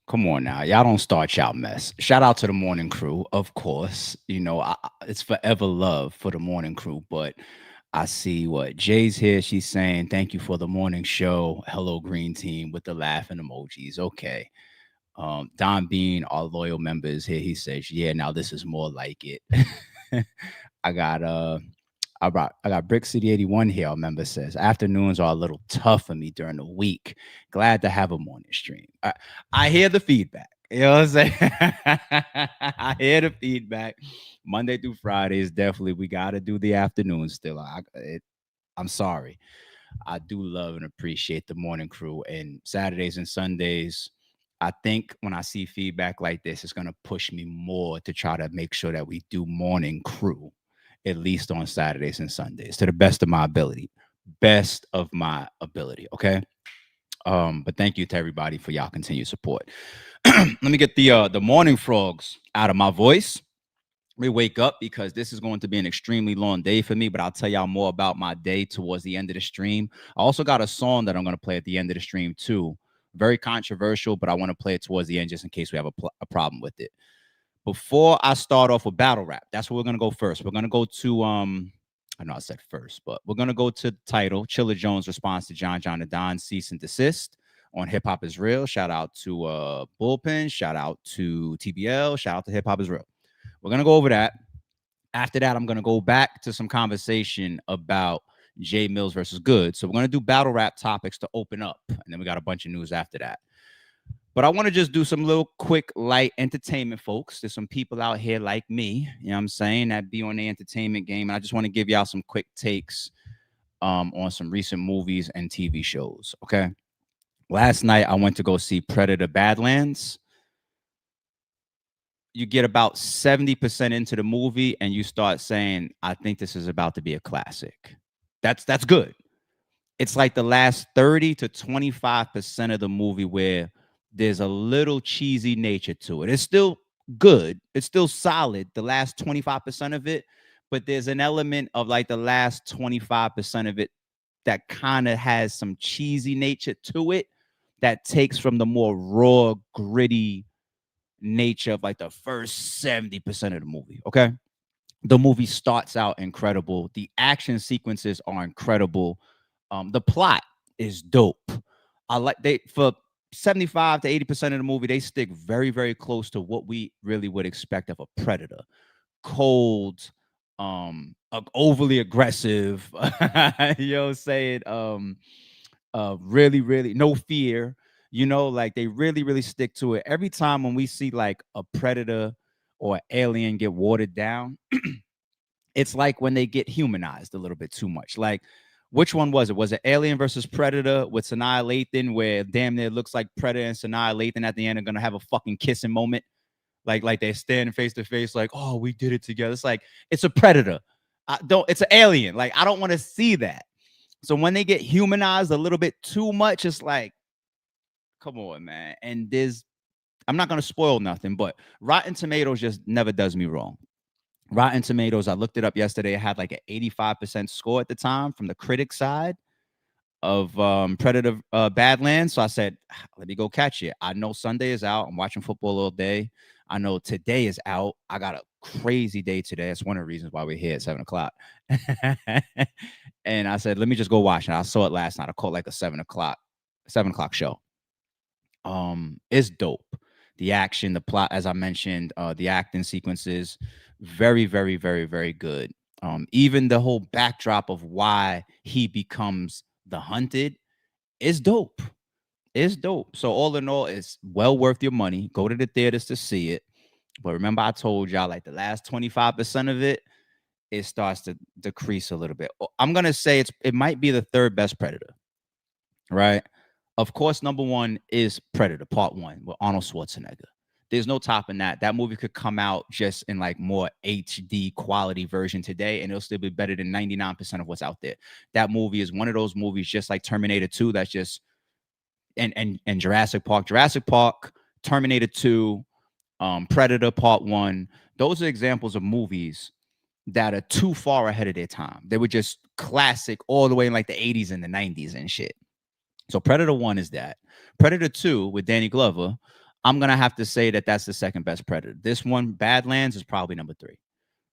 Come on now. Y'all don't start y'all mess. Shout out to the morning crew, of course. It's forever love for the morning crew. But I see what Jay's here. She's saying, thank you for the morning show. Hello, green team, with the laughing emojis. Okay. Don Bean, our loyal member, is here. He says, yeah, now this is more like it. I got I got Brick City 81 here. Our member says afternoons are a little tough for me during the week. Glad to have a morning stream. I hear the feedback. You know what I'm saying? I hear the feedback. Monday through Friday is definitely we got to do the afternoon still. I'm sorry. I do love and appreciate the morning crew and Saturdays and Sundays. I think when I see feedback like this, it's going to push me more to try to make sure that we do morning crew, at least on Saturdays and Sundays, to the best of my ability. Best of my ability. Okay. But thank you to everybody for y'all continued support. Let me get the morning frogs out of my voice. Let me wake up because this is going to be an extremely long day for me, but I'll tell y'all more about my day towards the end of the stream. I also got a song that I'm going to play at the end of the stream too. Very controversial, but I want to play it towards the end just in case we have a problem with it. Before I start off with battle rap, that's where we're going to go first. We're going to go to I know I said first, but we're going to go to the title, Chilla Jones' response to John and Don, Cease and Desist on Hip Hop Is Real. Shout out to Bullpen, shout out to TBL, shout out to Hip Hop Is Real. We're going to go over that. After that, I'm going to go back to some conversation about Jay Mills versus Good. So we're going to do battle rap topics to open up. And then we got a bunch of news after that. But I want to just do some little quick, light entertainment, folks. There's some people out here like me, you know what I'm saying, that be on the entertainment game. And I just want to give y'all some quick takes on some recent movies and TV shows. Okay. Last night, I went to go see Predator Badlands. You get about 70% into the movie and you start saying, I think this is about to be a classic. That's good. It's like the last 30 to 25% of the movie where there's a little cheesy nature to it. It's still good. It's still solid, the last 25% of it, but there's an element of like the last 25% of it that kind of has some cheesy nature to it that takes from the more raw, gritty nature of like the first 70% of the movie. Okay. The movie starts out incredible. The action sequences are incredible. The plot is dope. I like they for 75 to 80% of the movie, they stick very, very close to what we really would expect of a predator. Cold, overly aggressive, you know, saying really, really no fear. Like they really, really stick to it. Every time when we see like a predator or an alien get watered down, it's like when they get humanized a little bit too much. Like, which one was it? Was it Alien versus Predator with Sanaa Lathan, where damn near looks like Predator and Sanaa Lathan at the end are gonna have a fucking kissing moment? Like they're standing face to face, like, oh, we did it together. It's like it's a predator. It's an alien. Like, I don't want to see that. So when they get humanized a little bit too much, it's like, come on, man. And I'm not gonna spoil nothing, but Rotten Tomatoes just never does me wrong. Rotten Tomatoes, I looked it up yesterday. It had like an 85% score at the time from the critic side of Predator Badlands. So I said, let me go catch it. I know Sunday is out. I'm watching football all day. I know today is out. I got a crazy day today. That's one of the reasons why we're here at 7 o'clock. And I said, let me just go watch it. I saw it last night. I caught like a 7 o'clock show. It's dope. The action, the plot, as I mentioned, the acting sequences, very, very, very, very good. Even the whole backdrop of why he becomes the hunted is dope. It's dope. So all in all, it's well worth your money. Go to the theaters to see it. But remember, I told y'all like the last 25% of it, it starts to decrease a little bit. I'm gonna say it might be the third best Predator, right? Of course, number one is Predator Part One with Arnold Schwarzenegger. There's no topping that. That movie could come out just in like more HD quality version today, and it'll still be better than 99% of what's out there. That movie is one of those movies, just like Terminator 2, that's just and Jurassic Park. Jurassic Park, Terminator 2, Predator Part 1. Those are examples of movies that are too far ahead of their time. They were just classic all the way in like the 80s and the 90s and shit. So Predator 1 is that. Predator 2 with Danny Glover, I'm gonna have to say that that's the second best Predator. This one, Badlands, is probably number three.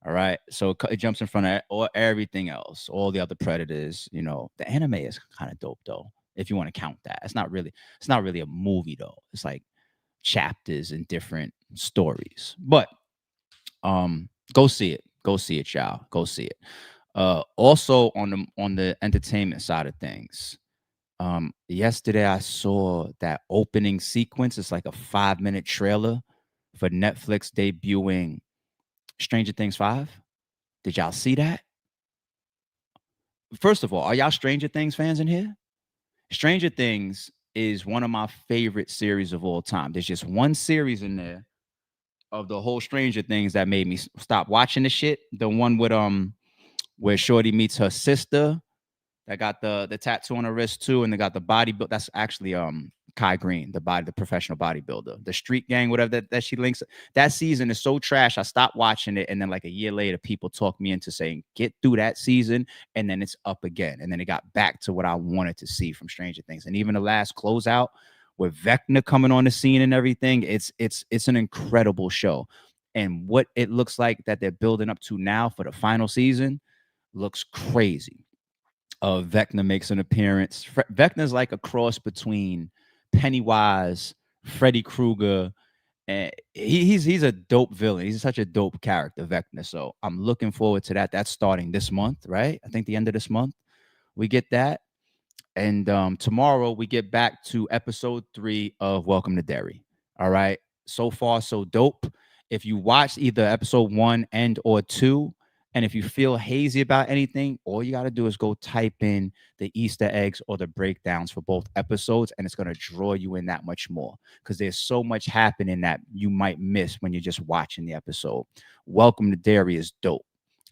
All right, so it jumps in front of all everything else, all the other Predators. You know, the anime is kind of dope though, if you want to count that. It's not really a movie though. It's like chapters and different stories. But go see it. Go see it, y'all. Go see it. Also on the entertainment side of things, yesterday I saw that opening sequence. It's like a 5-minute trailer for Netflix debuting Stranger Things 5. Did y'all see that? First of all, are y'all Stranger Things fans in here? Stranger Things is one of my favorite series of all time. There's just one series in there of the whole Stranger Things that made me stop watching the shit. The one with where Shorty meets her sister that got the tattoo on her wrist too, and they got the body build. That's actually Kai Green, the professional bodybuilder, the street gang, whatever that she links. That season is so trash. I stopped watching it, and then like a year later, people talked me into saying get through that season, and then it's up again, and then it got back to what I wanted to see from Stranger Things, and even the last closeout with Vecna coming on the scene and everything. It's an incredible show, and what it looks like that they're building up to now for the final season looks crazy. Vecna makes an appearance. Vecna's like a cross between Pennywise, Freddy Krueger, and he's a dope villain. He's such a dope character, Vecna. So I'm looking forward to that. That's starting this month, right? I think the end of this month we get that. And tomorrow we get back to episode 3 of Welcome to Derry. All right. So far, so dope. If you watched either episode 1 and or 2, and if you feel hazy about anything, all you got to do is go type in the Easter eggs or the breakdowns for both episodes, and it's going to draw you in that much more because there's so much happening that you might miss when you're just watching the episode. Welcome to Derry is dope.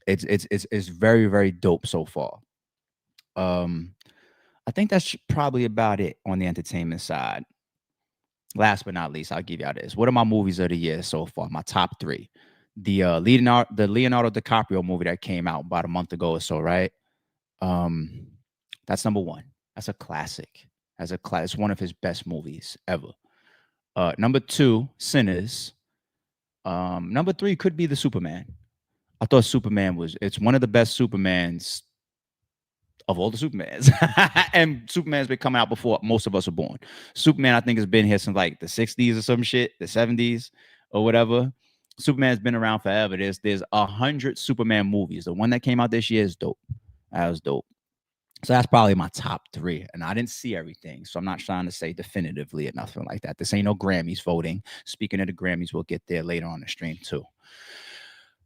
It's very, very dope so far. Um, I think that's probably about it on the entertainment side. Last but not least, I'll give y'all this. What are my movies of the year so far? My top 3. The Leonardo DiCaprio movie that came out about a month ago or so, right? Um, that's number 1. That's a classic. It's one of his best movies ever. Number 2, Sinners. Number 3 could be the Superman. I thought it's one of the best Supermans of all the Supermans. And Superman's been coming out before most of us were born. Superman, I think, has been here since like the 60s or some shit, the 70s or whatever. Superman's been around forever. There's 100 Superman movies. The one that came out this year is dope. That was dope. So that's probably my top 3. And I didn't see everything. So I'm not trying to say definitively or nothing like that. This ain't no Grammys voting. Speaking of the Grammys, we'll get there later on the stream too.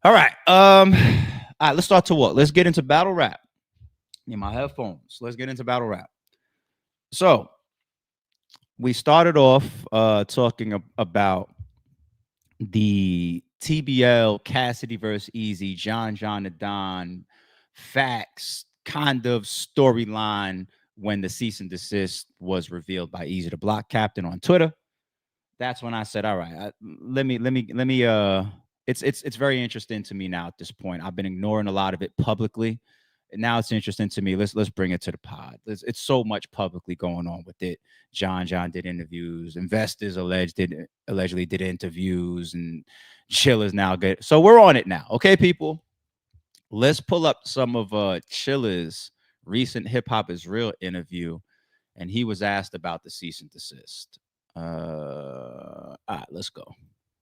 All right. All right, let's start to what? Let's get into battle rap. In my headphones. Let's get into battle rap. So we started off talking about the TBL Cassidy versus Eazy, John the Don, facts kind of storyline when the cease and desist was revealed by Eazy the Block Captain on Twitter. That's when I said, all right, let me it's very interesting to me now at this point. I've been ignoring a lot of it publicly. And now it's interesting to me. Let's bring it to the pod. It's so much publicly going on with it. John did interviews. Investors allegedly did interviews, and Chilla's now good. So we're on it now. Okay, people. Let's pull up some of Chilla's recent Hip Hop Is Real interview, and he was asked about the cease and desist. All right, let's go.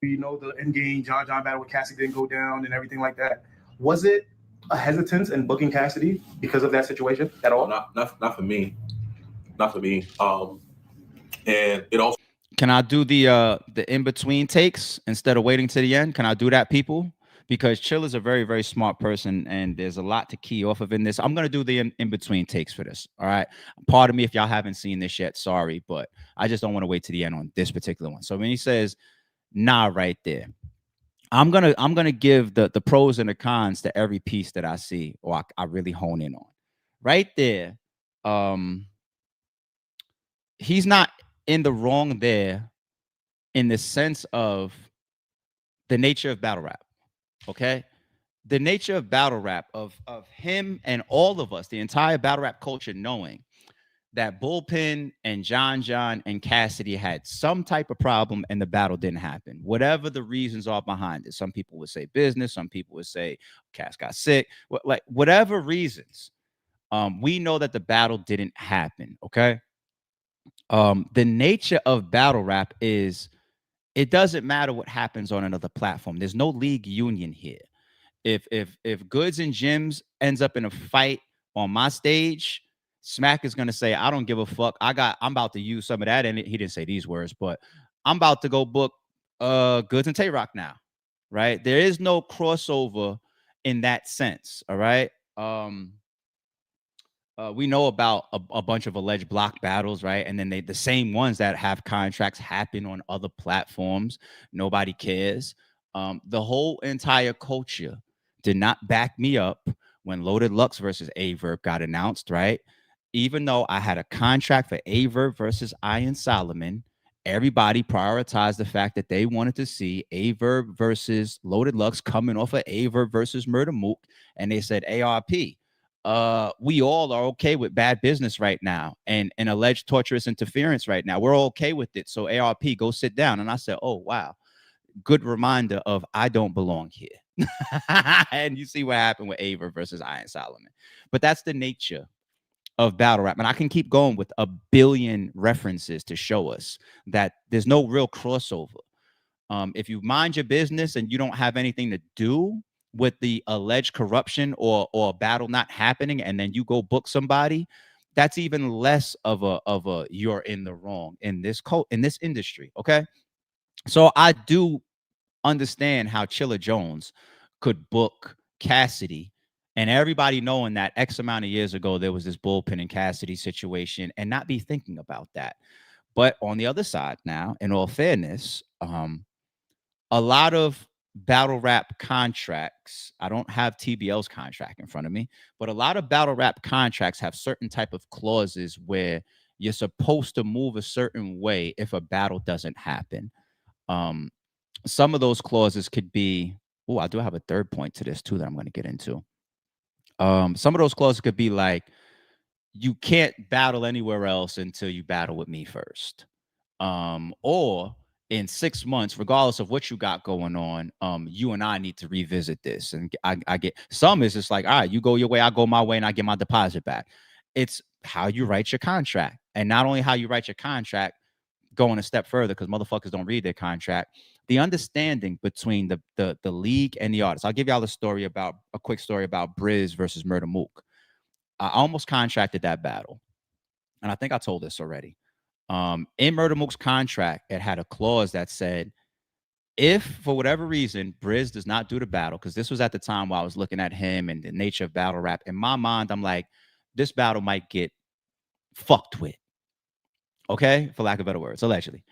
You know, the end game John battle with Cassidy didn't go down and everything like that. Was it a hesitance in booking Cassidy because of that situation at all? Not for me. Not for me. And it also. Can I do the in between takes instead of waiting to the end? Can I do that, people? Because Chill is a very, very smart person, and there's a lot to key off of in this. I'm gonna do the in between takes for this. All right. Pardon me if y'all haven't seen this yet. Sorry, but I just don't want to wait to the end on this particular one. So when he says, "Nah," right there, I'm gonna give the pros and the cons to every piece that I see or I really hone in on. Right there, he's not in the wrong there in the sense of the nature of battle rap. Okay, the nature of battle rap of him and all of us, the entire battle rap culture, knowing that Bullpen and John and Cassidy had some type of problem and the battle didn't happen. Whatever the reasons are behind it. Some people would say business, some people would say Cass got sick. Like whatever reasons. We know that the battle didn't happen. Okay. The nature of battle rap is it doesn't matter what happens on another platform. There's no league union here. If Goods and Gems ends up in a fight on my stage, Smack is gonna say, I don't give a fuck. I'm about to use some of that. And he didn't say these words, but I'm about to go book Goods and Tay Rock now. Right. There is no crossover in that sense. All right. We know about a bunch of alleged block battles, right? And then the same ones that have contracts happen on other platforms. Nobody cares. The whole entire culture did not back me up when Loaded Lux versus Averb got announced, right? Even though I had a contract for Averb versus Iron Solomon, everybody prioritized the fact that they wanted to see Averb versus Loaded Lux coming off of Averb versus Murder Mook, and they said ARP. We all are okay with bad business right now and alleged torturous interference right now. We're all okay with it. So ARP, go sit down. And I said, oh, wow. Good reminder of I don't belong here. And you see what happened with Ava versus Iron Solomon. But that's the nature of battle rap. And I can keep going with a billion references to show us that there's no real crossover. If you mind your business and you don't have anything to do with the alleged corruption or a battle not happening, and then you go book somebody, that's even less of a you're in the wrong in this industry. Okay. So I do understand how Chilla Jones could book Cassidy and everybody knowing that X amount of years ago there was this Bullpen and Cassidy situation and not be thinking about that. But on the other side now, in all fairness, a lot of battle rap contracts, I don't have TBL's contract in front of me, but a lot of battle rap contracts have certain type of clauses where you're supposed to move a certain way if a battle doesn't happen. Um, some of those clauses could be, oh, I do have a third point to this too that I'm going to get into. Some of those clauses could be like, you can't battle anywhere else until you battle with me first. Or in 6 months, regardless of what you got going on, you and I need to revisit this. And I get some is just like, all right, you go your way, I go my way, and I get my deposit back. It's how you write your contract. And not only how you write your contract, going a step further, because motherfuckers don't read their contract, the understanding between the league and the artist. I'll give y'all a quick story about Briz versus Murder Mook. I almost contracted that battle. And I think I told this already. In Murder Mook's contract, it had a clause that said, if for whatever reason Briz does not do the battle, because this was at the time while I was looking at him and the nature of battle rap, in my mind, I'm like, this battle might get fucked with. Okay, for lack of better words, allegedly.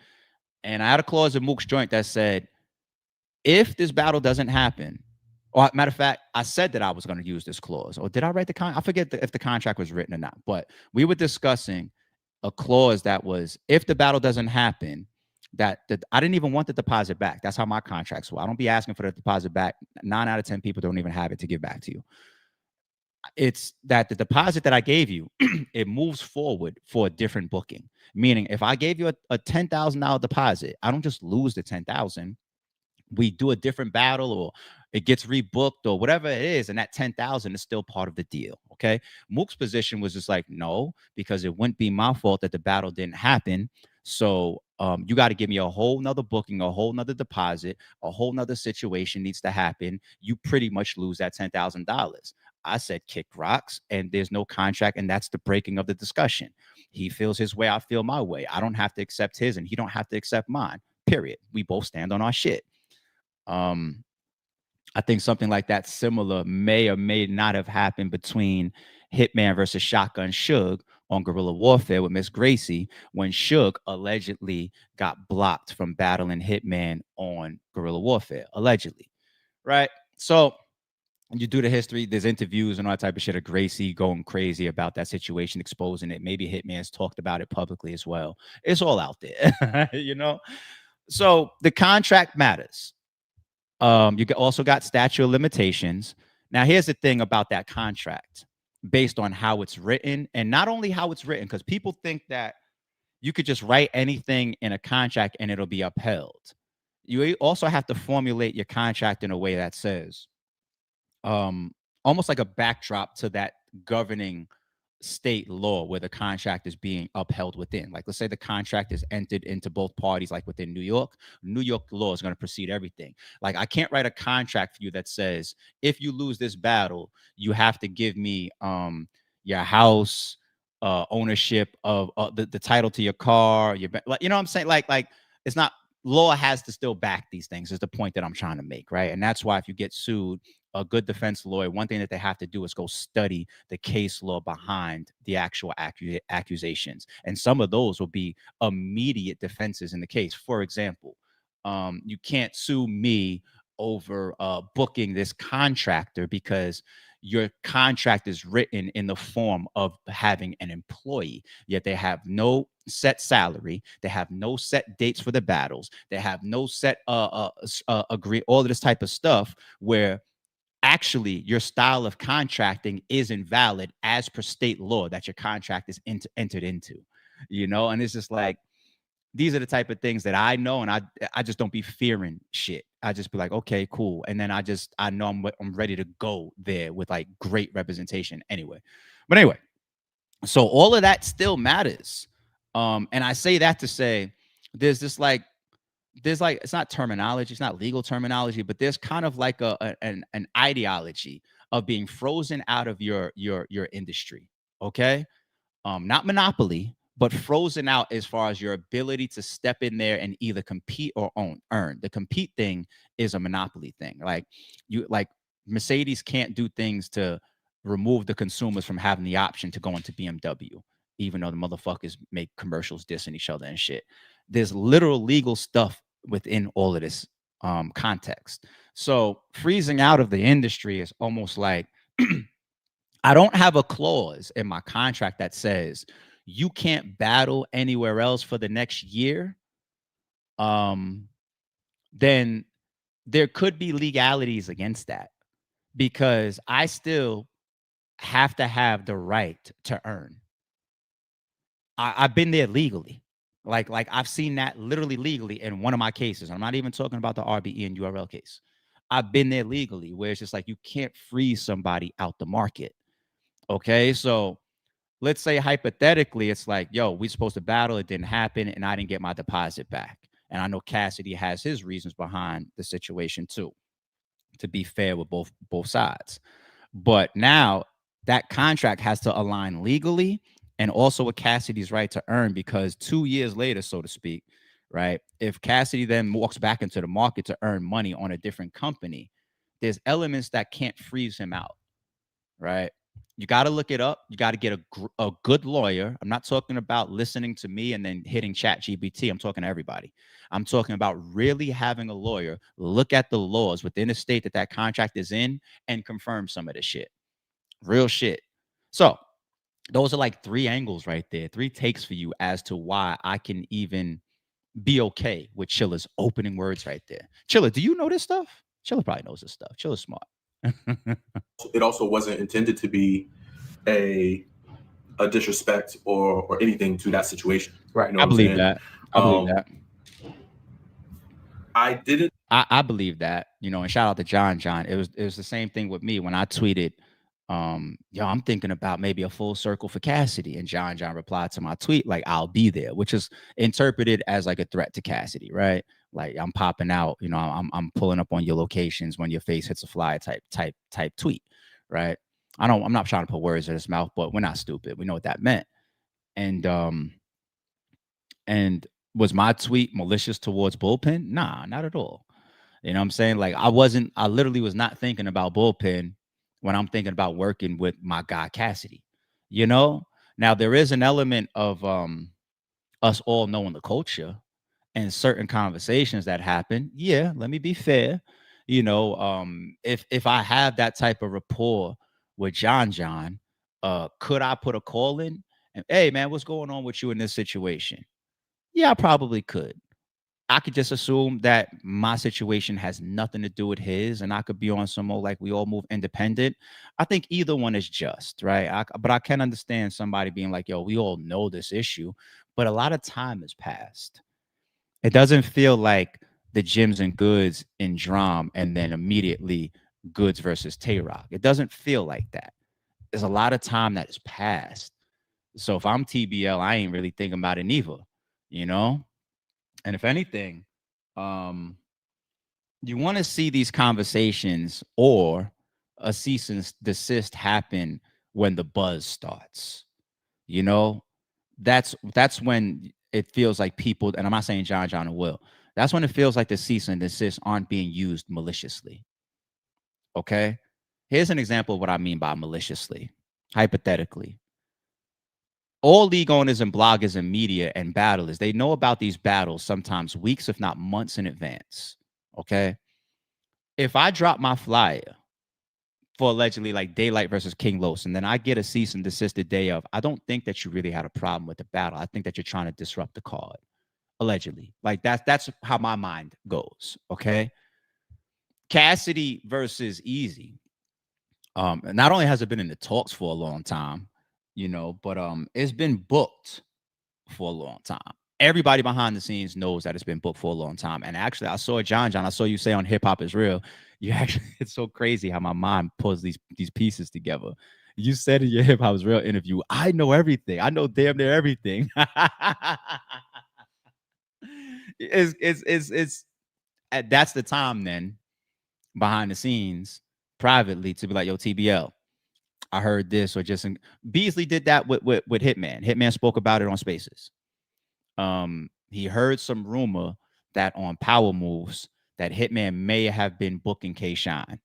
And I had a clause in Mook's joint that said, if this battle doesn't happen, or matter of fact, I said that I was going to use this clause, or did I write the I forget if the contract was written or not, but we were discussing a clause that was, if the battle doesn't happen, that I didn't even want the deposit back. That's how my contracts were. I don't be asking for the deposit back. 9 out of 10 people don't even have it to give back to you. It's that the deposit that I gave you, it moves forward for a different booking. Meaning, if I gave you a $10,000 deposit, I don't just lose the 10,000. We do a different battle, or it gets rebooked, or whatever it is, and that 10,000 is still part of the deal. Okay. Mook's position was just like, no, because it wouldn't be my fault that the battle didn't happen. So you got to give me a whole nother booking, a whole nother deposit, a whole nother situation needs to happen. You pretty much lose that $10,000. I said kick rocks, and there's no contract, and that's the breaking of the discussion. He feels his way, I feel my way. I don't have to accept his, and he don't have to accept mine. Period. We both stand on our shit. I think something like that similar may or may not have happened between Hitman versus Shotgun Suge on Guerrilla Warfare with Miss Gracie, when Suge allegedly got blocked from battling Hitman on Guerrilla Warfare, allegedly, right? So you do the history, there's interviews and all that type of shit of Gracie going crazy about that situation, exposing it. Maybe Hitman's talked about it publicly as well. It's all out there, you know? So the contract matters. You also got statute of limitations. Now, here's the thing about that contract. based on how it's written, and not only how it's written, because people think that you could just write anything in a contract and it'll be upheld. You also have to formulate your contract in a way that says, um, almost like a backdrop to that governing state law where the contract is being upheld within. Like, let's say the contract is entered into both parties, like within New York. New York law is going to precede everything. Like, I can't write a contract for you that says, if you lose this battle, you have to give me your house, ownership of the title to your car, like, you know what I'm saying? Like it's not, law has to still back these things, is the point that I'm trying to make, right? And that's why if you get sued, a good defense lawyer, one thing that they have to do is go study the case law behind the actual accusations. And some of those will be immediate defenses in the case. For example, you can't sue me over booking this contractor because your contract is written in the form of having an employee, yet they have no set salary, they have no set dates for the battles, they have no set agree, all of this type of stuff, where actually your style of contracting is invalid as per state law that your contract is entered into, you know. And it's just like, these are the type of things that I know, and I just don't be fearing shit. I just be like, okay, cool, and then I know I'm ready to go there with like great representation anyway. But anyway, so all of that still matters, and I say that to say there's this like, there's like, it's not terminology, it's not legal terminology, but there's kind of like an ideology of being frozen out of your industry. Okay, not monopoly, but frozen out as far as your ability to step in there and either compete or earn. The compete thing is a monopoly thing. Like, you like, Mercedes can't do things to remove the consumers from having the option to go into BMW, even though the motherfuckers make commercials dissing each other and shit. There's literal legal stuff within all of this context. So freezing out of the industry is almost like, I don't have a clause in my contract that says you can't battle anywhere else for the next year. Um, then there could be legalities against that, because I still have to have the right to earn. I've been there legally. Like I've seen that literally legally in one of my cases. I'm not even talking about the RBE and URL case. I've been there legally, where it's just like, you can't freeze somebody out the market. Okay, so let's say hypothetically, it's like, yo, we supposed to battle, it didn't happen, and I didn't get my deposit back. And I know Cassidy has his reasons behind the situation too, to be fair with both sides. But now that contract has to align legally and also with Cassidy's right to earn, because 2 years later, so to speak, right, if Cassidy then walks back into the market to earn money on a different company, there's elements that can't freeze him out, right? You got to look it up. You got to get a good lawyer. I'm not talking about listening to me and then hitting Chat GPT. I'm talking to everybody. I'm talking about really having a lawyer look at the laws within the state that that contract is in and confirm some of the shit. Real shit. So those are like three angles right there, three takes for you as to why I can even be okay with Chilla's opening words right there. Chilla, do you know this stuff? Chilla probably knows this stuff. Chilla's smart. It also wasn't intended to be a disrespect or anything to that situation. Right. You know I what I'm believe saying? that. I believe that. I didn't. I believe that, you know, and shout out to John. It was the same thing with me when I tweeted, yo, I'm thinking about maybe a full circle for Cassidy. And John replied to my tweet, like, I'll be there, which is interpreted as like a threat to Cassidy, right? Like, I'm popping out, you know, I'm pulling up on your locations when your face hits a fly type tweet, right? I'm not trying to put words in his mouth, but we're not stupid. We know what that meant. And was my tweet malicious towards Bullpen? Nah, not at all. You know what I'm saying? Like, I literally was not thinking about Bullpen when I'm thinking about working with my guy Cassidy. You know? Now there is an element of us all knowing the culture and certain conversations that happen. Yeah, let me be fair. You know, if I have that type of rapport with John, could I put a call in and, hey man, what's going on with you in this situation? Yeah, I probably could. I could just assume that my situation has nothing to do with his, and I could be on some more like we all move independent. I think either one is just right. But I can understand somebody being like, "Yo, we all know this issue," but a lot of time has passed. It doesn't feel like the Gems and Goods in Drum and then immediately Goods versus Tay Rock. It doesn't feel like that. There's a lot of time that has passed. So if I'm TBL, I ain't really thinking about it neither, you know? And if anything, um, you want to see these conversations or a cease and desist happen when the buzz starts. You know, that's when it feels like people, and I'm not saying John and Will. That's when it feels like the cease and desist aren't being used maliciously. Okay. Here's an example of what I mean by maliciously. Hypothetically, all league owners and bloggers and media and battlers, they know about these battles sometimes weeks, if not months in advance. Okay. If I drop my flyer for allegedly like Daylight versus King Los, and then I get a cease and desist the day of, I don't think that you really had a problem with the battle. I think that you're trying to disrupt the card, allegedly. Like that's how my mind goes. Okay. Cassidy versus Eazy. Not only has it been in the talks for a long time, but it's been booked for a long time. Everybody behind the scenes knows that it's been booked for a long time. And actually, I saw John. I saw you say on Hip Hop Is Real. You actually, it's so crazy how my mind pulls these pieces together. You said in your Hip Hop Is Real interview, I know everything. I know damn near everything. It's that's the time then behind the scenes privately to be like, yo, TBL, I heard this, or just Beasley did that with Hitman. Hitman spoke about it on Spaces. He heard some rumor that on Power Moves that Hitman may have been booking K Shine,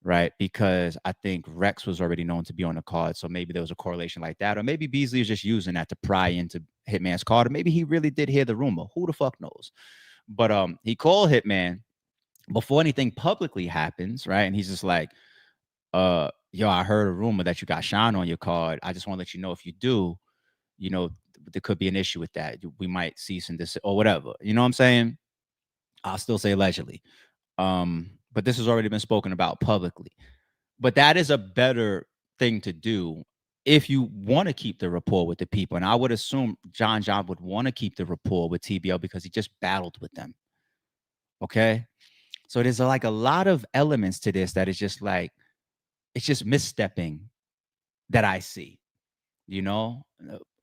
right? Because I think Rex was already known to be on the card, so maybe there was a correlation like that, or maybe Beasley was just using that to pry into Hitman's card, or maybe he really did hear the rumor. Who the fuck knows? But he called Hitman before anything publicly happens, right? And he's just like, yo, I heard a rumor that you got Shine on your card. I just want to let you know if you do, there could be an issue with that. We might cease and desist or whatever. You know what I'm saying? I'll still say allegedly. But this has already been spoken about publicly. But that is a better thing to do if you want to keep the rapport with the people. And I would assume John would want to keep the rapport with TBL because he just battled with them. Okay. So there's like a lot of elements to this that is just like, it's just misstepping that I see, All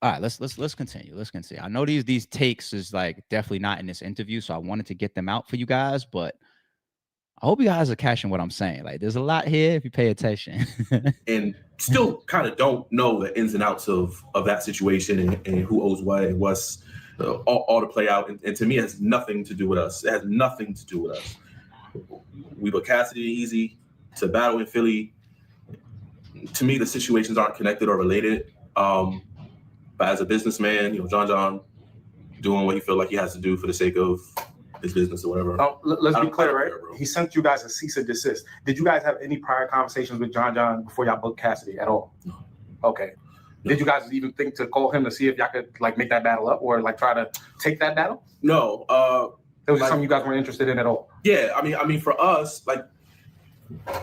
right, let's continue. Let's continue. I know these takes is like definitely not in this interview, so I wanted to get them out for you guys, but I hope you guys are catching what I'm saying. Like, there's a lot here if you pay attention. And still kind of don't know the ins and outs of that situation and who owes what and what's all to play out. And to me, it has nothing to do with us. It has nothing to do with us. We put Cassidy and Eazy to battle in Philly. To me, the situations aren't connected or related. But as a businessman, John doing what he feel like he has to do for the sake of his business or whatever. Let's be clear, right? He sent you guys a cease and desist. Did you guys have any prior conversations with John before y'all booked Cassidy at all? No. Okay. No. Did you guys even think to call him to see if y'all could like make that battle up or like try to take that battle? No. That was something you guys weren't interested in at all. Yeah, I mean, for us, like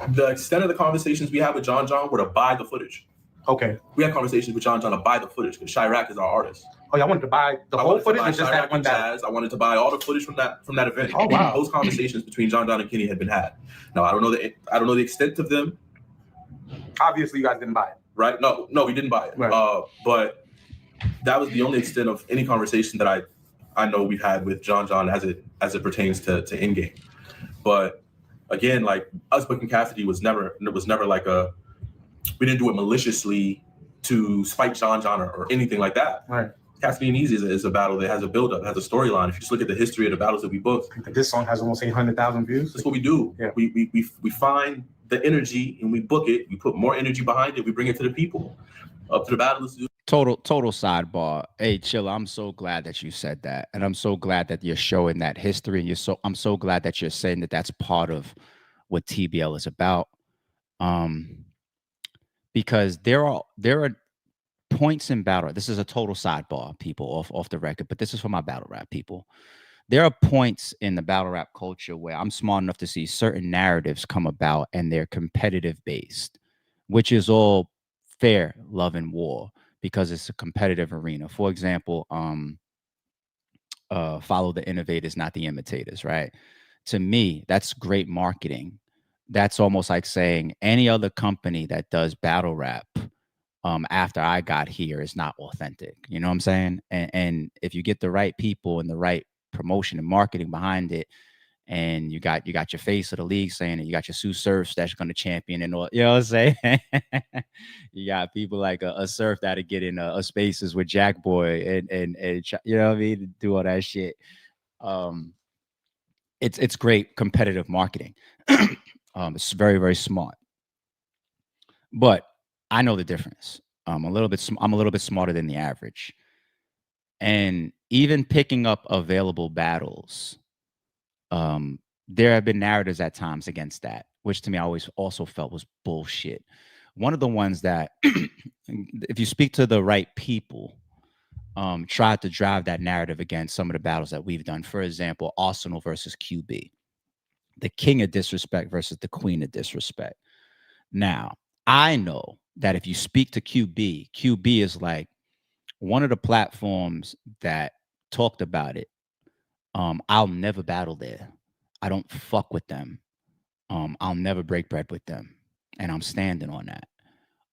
the extent of the conversations we had with John were to buy the footage. Okay. We had conversations with John to buy the footage because Chirac is our artist. Oh, y'all wanted to buy the whole footage or just that one battle? I wanted to buy all the footage from that event. Oh wow. Those conversations between John and Kenny had been had. Now I don't know the extent of them. Obviously, you guys didn't buy it. Right? No, we didn't buy it. Right. But that was the only extent of any conversation that I know we've had with John as it pertains to in-game. But again, like us booking Cassidy was never like we didn't do it maliciously to spite John or anything like that. Right. Cassidy and Eazy is a battle that has a build-up, has a storyline. If you just look at the history of the battles that we booked, this song has almost 800,000 views. That's what we do. Yeah. We find the energy and we book it. We put more energy behind it. We bring it to the people. Up to the battlers. Total sidebar. Hey, Chilla, I'm so glad that you said that, and I'm so glad that you're showing that history, and I'm so glad that you're saying that that's part of what TBL is about. Because there are points in battle. This is a total sidebar, people, off the record, but this is for my battle rap people. there are points in the battle rap culture where I'm smart enough to see certain narratives come about and they're competitive based, which is all fair, love, and war because it's a competitive arena. For example, follow the innovators, not the imitators, right? To me, that's great marketing. That's almost like saying any other company that does battle rap after I got here is not authentic. You know what I'm saying? And if you get the right people and the right promotion and marketing behind it, and you got your face of the league saying it, you got your Sue Surfs that's going to champion and all, you know what I'm saying? You got people like a Surf that'll get in a spaces with Jack Boy and you know what I mean, do all that shit. Um, it's great competitive marketing. It's very very smart, but I know the difference. I'm a little bit smarter than the average, and even picking up available battles, um, there have been narratives at times against that, which to me I always also felt was bullshit. One of the ones that, if you speak to the right people, tried to drive that narrative against some of the battles that we've done. For example, Arsenal versus QB, the king of disrespect versus the queen of disrespect. Now, I know that if you speak to QB is like one of the platforms that talked about it. I'll never battle there. I don't fuck with them. I'll never break bread with them. And I'm standing on that.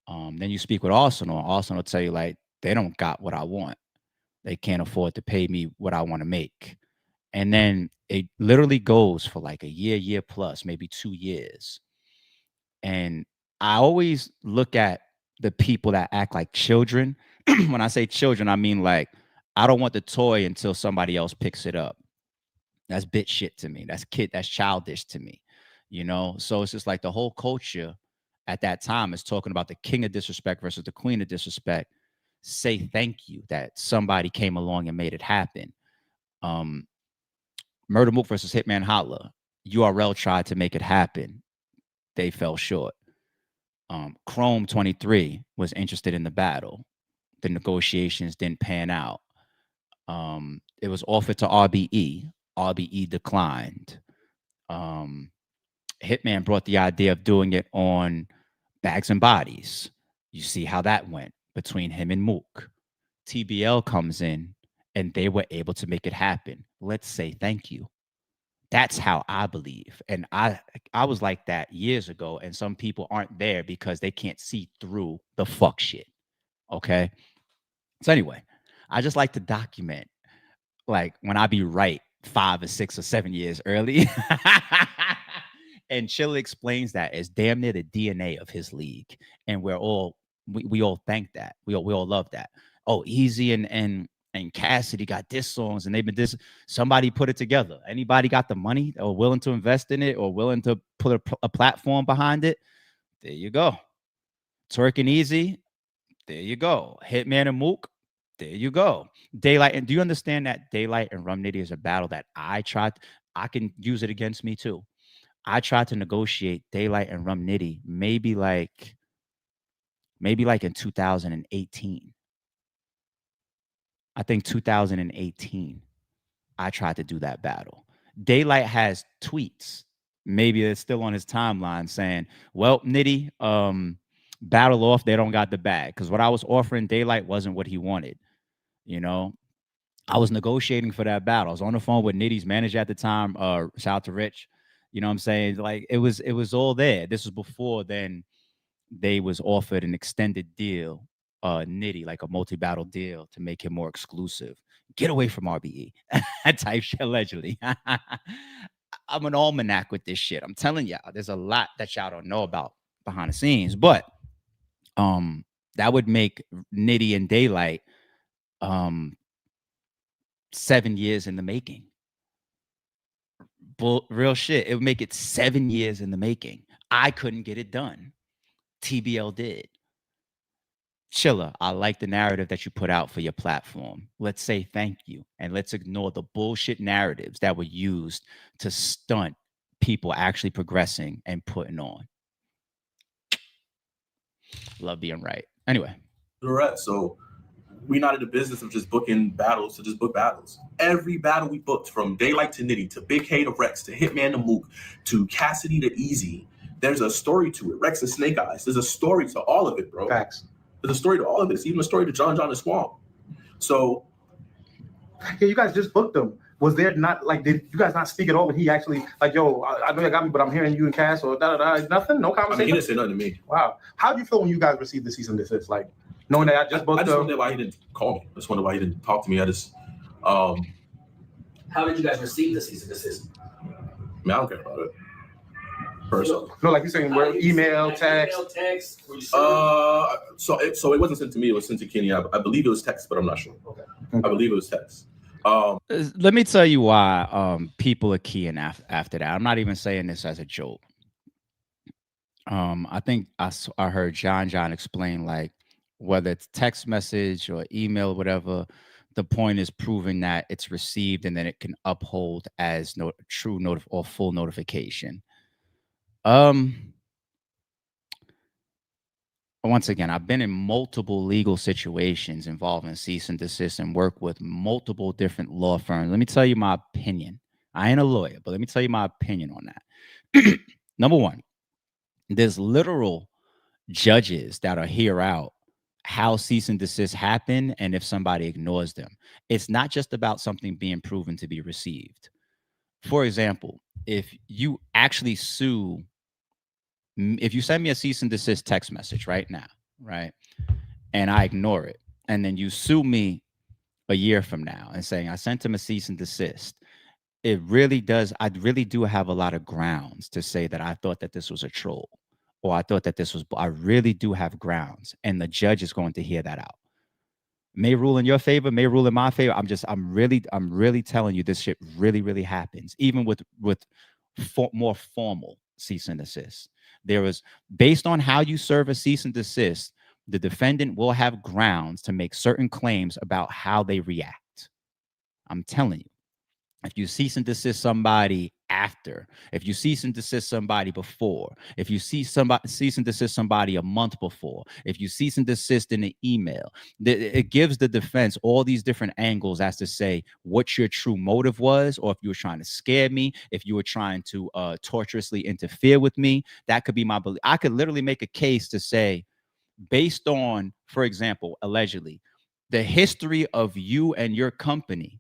Then you speak with Arsenal. Arsenal will tell you like they don't got what I want. They can't afford to pay me what I want to make. And then it literally goes for like a year plus, maybe 2 years. And I always look at the people that act like children. When I say children, I mean like I don't want the toy until somebody else picks it up. That's bitch shit to me. That's childish to me. You know? So it's just like the whole culture at that time is talking about the king of disrespect versus the queen of disrespect. Say thank you that somebody came along and made it happen. Um, Murder Mook versus Hitman Holla. URL tried to make it happen. They fell short. Chrome 23 was interested in the battle. The negotiations didn't pan out. It was offered to RBE. RBE declined. Um, Hitman brought the idea of doing it on Bags and Bodies. You see how that went between him and Mook. TBL comes in and they were able to make it happen. Let's say thank you. That's how I believe. And I was like that years ago. And some people aren't there because they can't see through the fuck shit. Okay. So anyway, I just like to document like when I be right 5 or 6 or 7 years early. And Chilla explains that as damn near the DNA of his league. And we all thank that. We all love that. Oh, Easy and Cassidy got diss songs and they've been this. Somebody put it together. Anybody got the money or willing to invest in it or willing to put a platform behind it? There you go. Twerk and Easy. There you go. Hitman and Mook. There you go. Daylight. And do you understand that Daylight and Rum Nitty is a battle that I can use it against me too. I tried to negotiate Daylight and Rum Nitty maybe like in 2018. I think 2018. I tried to do that battle. Daylight has tweets. Maybe it's still on his timeline saying, "Well, Nitty, battle off. They don't got the bag." Because what I was offering Daylight wasn't what he wanted. You know, I was negotiating for that battle. I was on the phone with Nitty's manager at the time. Shout out to Rich. You know what I'm saying? Like it was all there. This was before then they was offered an extended deal, Nitty, like a multi-battle deal to make him more exclusive. Get away from RBE. Type shit allegedly. I'm an almanac with this shit. I'm telling y'all, there's a lot that y'all don't know about behind the scenes. But that would make Nitty and Daylight um 7 years in the making. Real shit. It would make it 7 years in the making. I couldn't get it done. TBL did. Chilla, I like the narrative that you put out for your platform. Let's say thank you and let's ignore the bullshit narratives that were used to stunt people actually progressing and putting on. Love being right. Anyway. Correct. So we're not in the business of just booking battles to just book battles. Every battle we booked, from Daylight to Nitty to Big K to Rex to Hitman to Mook to Cassidy to Eazy, there's a story to it. Rex and Snake Eyes, there's a story to all of it, bro. Facts. There's a story to all of this, even a story to John and Swamp. So, yeah, you guys just booked him. Was there not, like, did you guys not speak at all when he actually, like, yo, I know you got me, but I'm hearing you and Cass or da-da-da, nothing? No conversation? I mean, he didn't say nothing to me. Wow. How do you feel when you guys received the cease and desist? Like, knowing that I just booked I just wonder why he didn't call me. I just wonder why he didn't talk to me. How did you guys receive the cease and desist? I don't care about it. Personally. No, like you're saying, email, text. Email, text. So it wasn't sent to me. It was sent to Kenny. I believe it was text, but I'm not sure. Okay. I believe it was text. Let me tell you why people are keying after that. I'm not even saying this as a joke. I think I heard John explain, like, whether it's text message or email, whatever, the point is proving that it's received and then it can uphold as true or full notification. Once again, I've been in multiple legal situations involving cease and desist and work with multiple different law firms. Let me tell you my opinion. I ain't a lawyer, but let me tell you my opinion on that. Number one, there's literal judges that'll hear out how cease and desist happen and if somebody ignores them. It's not just about something being proven to be received. For example, if you actually sue, if you send me a cease and desist text message right now, right, and I ignore it, and then you sue me a year from now and saying I sent him a cease and desist, it really does, I really do have a lot of grounds to say that I thought that this was a troll, or I thought that this was, I really do have grounds, and the judge is going to hear that out. May rule in your favor, may rule in my favor. I'm really telling you, this shit really happens, even with more formal cease and desist. There is, based on how you serve a cease and desist, the defendant will have grounds to make certain claims about how they react. I'm telling you. If you cease and desist somebody after, if you cease and desist somebody before, if you cease and desist somebody a month before, if you cease and desist in an email, it gives the defense all these different angles as to say what your true motive was, or if you were trying to scare me, if you were trying to torturously interfere with me. That could be my belief. I could literally make a case to say, based on, for example, allegedly, the history of you and your company,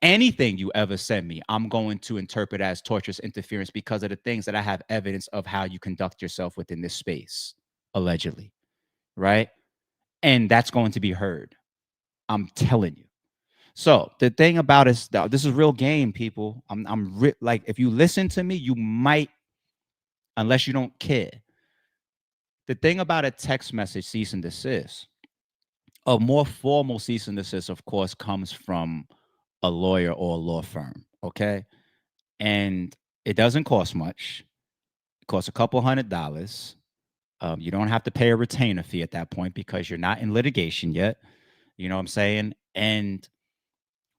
anything you ever send me, I'm going to interpret as torturous interference because of the things that I have evidence of how you conduct yourself within this space, allegedly, right? And that's going to be heard. I'm telling you. So the thing about it, this is real game, people. Like, if you listen to me, you might, unless you don't care. The thing about a text message cease and desist, a more formal cease and desist, of course, comes from a lawyer or a law firm, okay? And it doesn't cost much. It costs a couple $100. You don't have to pay a retainer fee at that point because you're not in litigation yet. You know what I'm saying? And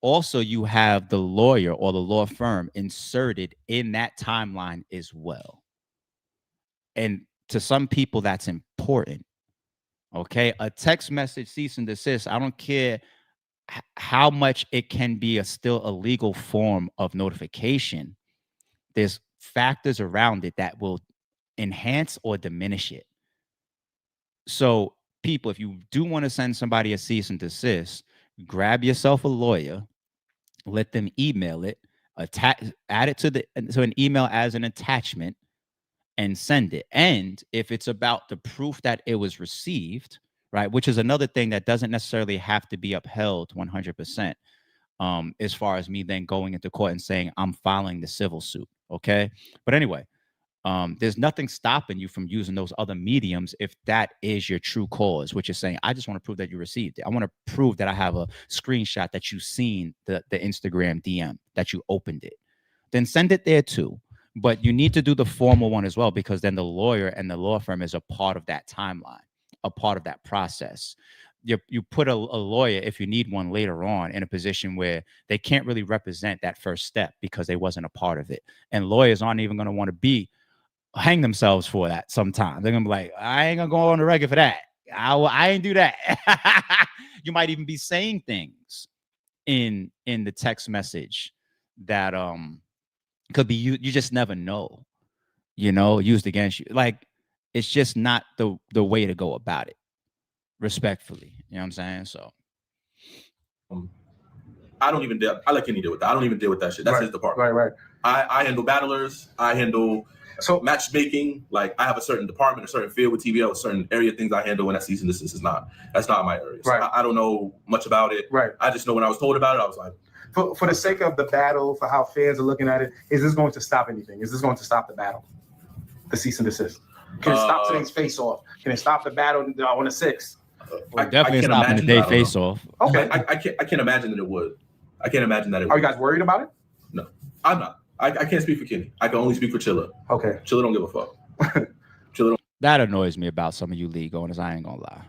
also, you have the lawyer or the law firm inserted in that timeline as well. And to some people, that's important, okay? A text message cease and desist, I don't care how much it can be still a legal form of notification. There's factors around it that will enhance or diminish it. So, people, if you do want to send somebody a cease and desist, grab yourself a lawyer, let them email it, add it to an email as an attachment, and send it. And if it's about the proof that it was received, right, which is another thing that doesn't necessarily have to be upheld 100%, as far as me then going into court and saying I'm filing the civil suit, okay? But anyway, there's nothing stopping you from using those other mediums if that is your true cause, which is saying, I just want to prove that you received it. I want to prove that I have a screenshot that you've seen the Instagram DM, that you opened it. Then send it there too. But you need to do the formal one as well, because then the lawyer and the law firm is a part of that timeline, a part of that process. You put a lawyer, if you need one later on, in a position where they can't really represent that first step because they wasn't a part of it. And lawyers aren't even going to want to hang themselves for that sometimes. They're going to be like, I ain't going to go on the record for that. I ain't do that. You might even be saying things in the text message that could be you just never know, used against you. Like, it's just not the way to go about it, respectfully. You know what I'm saying? So I don't even deal. I let Kenny deal with that. I don't even deal with that shit. That's his department. Right. I handle battlers. I handle matchmaking. Like, I have a certain department, a certain field with TBL, a certain area of things I handle, and that cease and desist is not. That's not my area. So I don't know much about it. Right. I just know when I was told about it, I was like, for the sake of the battle, for how fans are looking at it, is this going to stop anything? Is this going to stop the battle? The cease and desist. Can it stop today's face off? Can it stop the battle on the 6th? Definitely stopping the day face off. Okay. I can't imagine that it would. I can't imagine that it would. Are you guys worried about it? No, I'm not. I can't speak for Kenny. I can only speak for Chilla. Okay. Chilla don't give a fuck. Chilla don't. That annoys me about some of you league owners. I ain't gonna lie.